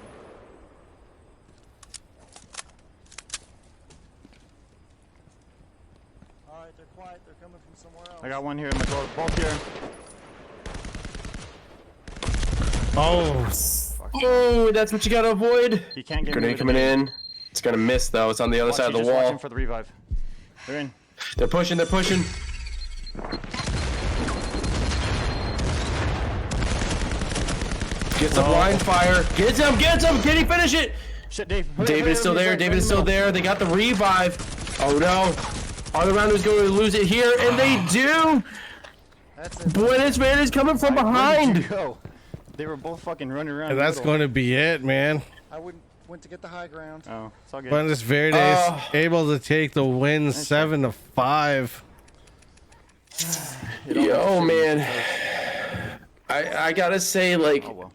Alright, they're quiet. They're coming from somewhere else. I got one here in the door. Both here. Oh, Oh, that's what you gotta avoid. He can't get me Grenade with a coming nade. in. It's gonna miss though. It's on the other Watch, side of he's the just wall. watching for the revive. They're in. They're pushing. They're pushing. Gets a blind fire. Gets him. Gets him. Can he finish it? Shit, Dave. David is still there. David is still there. They got the revive. Oh no. Are the Rounders going to lose it here? And they do. That's it. Buenas Verdes coming from behind. Go. They were both fucking running around. and the that's middle. going to be it, man. I went to get the high ground. Oh, it's all good. Buenos Verdes Oh. able to take the win 7-5. Yo, man. I gotta say, like, Oh well.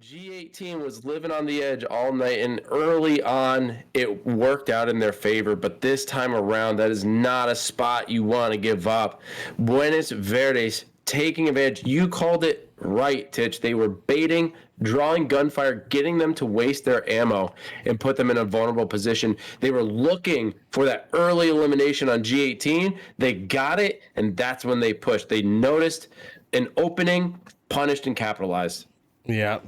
G18 was living on the edge all night, and early on, it worked out in their favor. But this time around, that is not a spot you want to give up. Buenos Verdes taking advantage. You called it right, Titch. They were baiting, drawing gunfire, getting them to waste their ammo and put them in a vulnerable position. They were looking for that early elimination on G18. They got it, and that's when they pushed. They noticed an opening, punished, and capitalized. Yeah.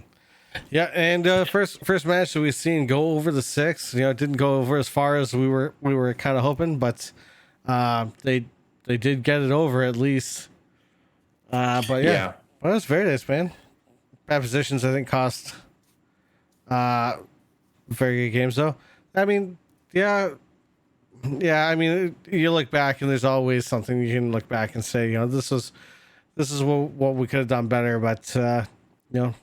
Yeah, and first match that we've seen go over the 6. You know, it didn't go over as far as we were kind of hoping, but they did get it over at least. But yeah. Well, that's very nice, man. Bad positions, I think, cost very good games, though. I mean, yeah. I mean, you look back, and there's always something you can look back and say, you know, this is what we could have done better, but you know,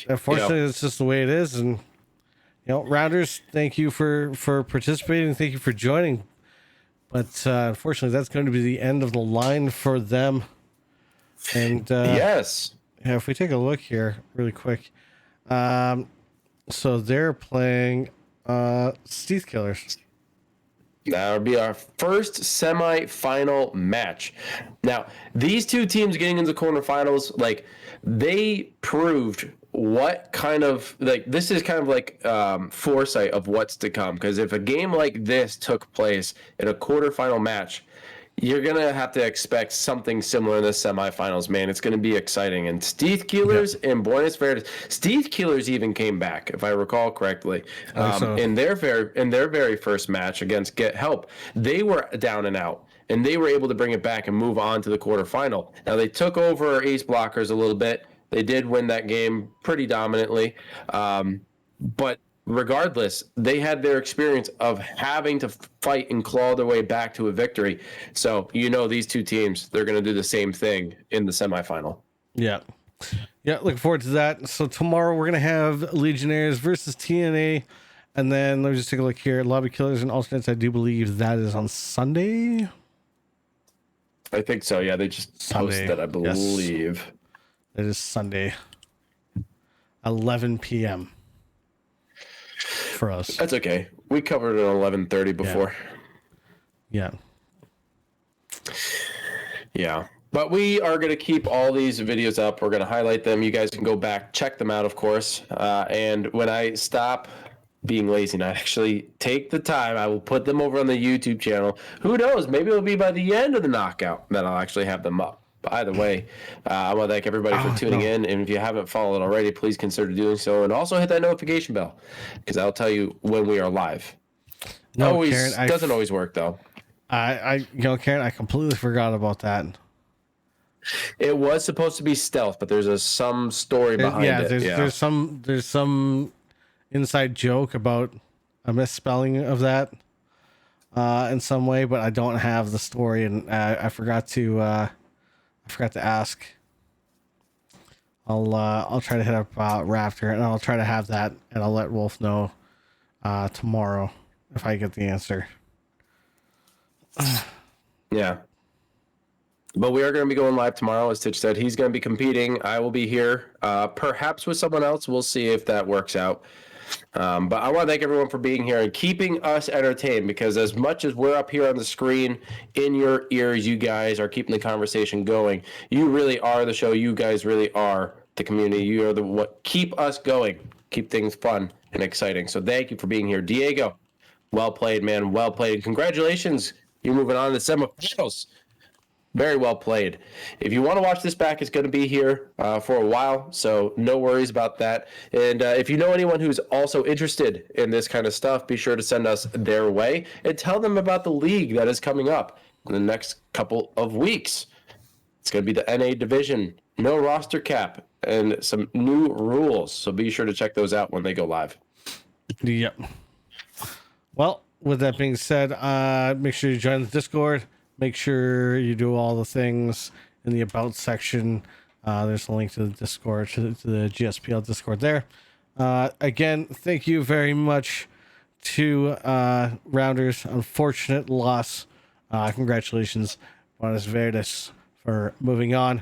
unfortunately, it's just the way it is. And you know, Rounders, thank you for participating, thank you for joining. But unfortunately, that's going to be the end of the line for them. And Yes. yeah, if we take a look here really quick, so they're playing Teeth Killers. That would be our first semi-final match. Now, these two teams getting into the quarterfinals, like, they proved what kind of, like, this is kind of like foresight of what's to come. Because if a game like this took place in a quarterfinal match, you're going to have to expect something similar in the semifinals, man. It's going to be exciting. And Teeth Killers and Boinas Verdes, Teeth Killers even came back, if I recall correctly, in their very first match against Get Help. They were down and out, and they were able to bring it back and move on to the quarterfinal. Now, they took over Ace Blockers a little bit. They did win that game pretty dominantly, but regardless, they had their experience of having to fight and claw their way back to a victory. So, you know, these two teams, they're going to do the same thing in the semifinal. Yeah. Yeah, looking forward to that. So tomorrow we're going to have Legionnaires versus TNA. And then let me just take a look here. Lobby Killers and Alternates, I do believe that is on Sunday. I think so. Yeah, they just Sunday. posted that, I believe. It is Sunday, 11 p.m. for us. That's okay. We covered it at 11:30 before. Yeah. Yeah. But we are going to keep all these videos up. We're going to highlight them. You guys can go back, check them out, of course. And when I stop being lazy and I actually take the time, I will put them over on the YouTube channel. Who knows? Maybe it'll be by the end of the knockout that I'll actually have them up. But either way, I want to thank everybody for tuning in. And if you haven't followed already, please consider doing so. And also hit that notification bell, because I'll tell you when we are live. No, Karen, Doesn't always work, though. Karen, I completely forgot about that. It was supposed to be stealth, but there's some story behind it. There's some inside joke about a misspelling of that in some way, but I don't have the story, and I forgot to ask. I'll try to hit up Raptor, and I'll try to have that, and I'll let Wolf know tomorrow if I get the answer. Yeah. But we are going to be going live tomorrow, as Titch said. He's going to be competing. I will be here, perhaps with someone else. We'll see if that works out. But I want to thank everyone for being here and keeping us entertained, because as much as we're up here on the screen, in your ears, you guys are keeping the conversation going. You really are the show. You guys really are the community. You are what keep us going, keep things fun and exciting. So thank you for being here. Diego, well played, man. Well played. Congratulations You're moving on to the semifinals. Very well played. If you want to watch this back, it's going to be here for a while, so no worries about that. And if you know anyone who's also interested in this kind of stuff, be sure to send us their way and tell them about the league that is coming up in the next couple of weeks. It's going to be the NA division, no roster cap, and some new rules. So be sure to check those out when they go live. Yep. Well, with that being said, make sure you join the Discord. Make sure you do all the things in the About section. There's a link to the Discord, to the GSPL Discord there. Again, thank you very much to Rounders. Unfortunate loss. Congratulations, Boinas Verdes, for moving on.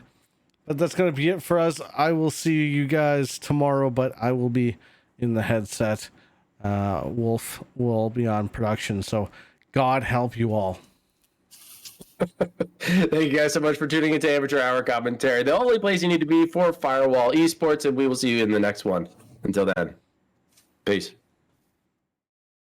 But that's going to be it for us. I will see you guys tomorrow, but I will be in the headset. Wolf will be on production, so God help you all. Thank you guys so much for tuning into Amateur Hour Commentary, the only place you need to be for Firewall Esports, and we will see you in the next one. Until then, peace.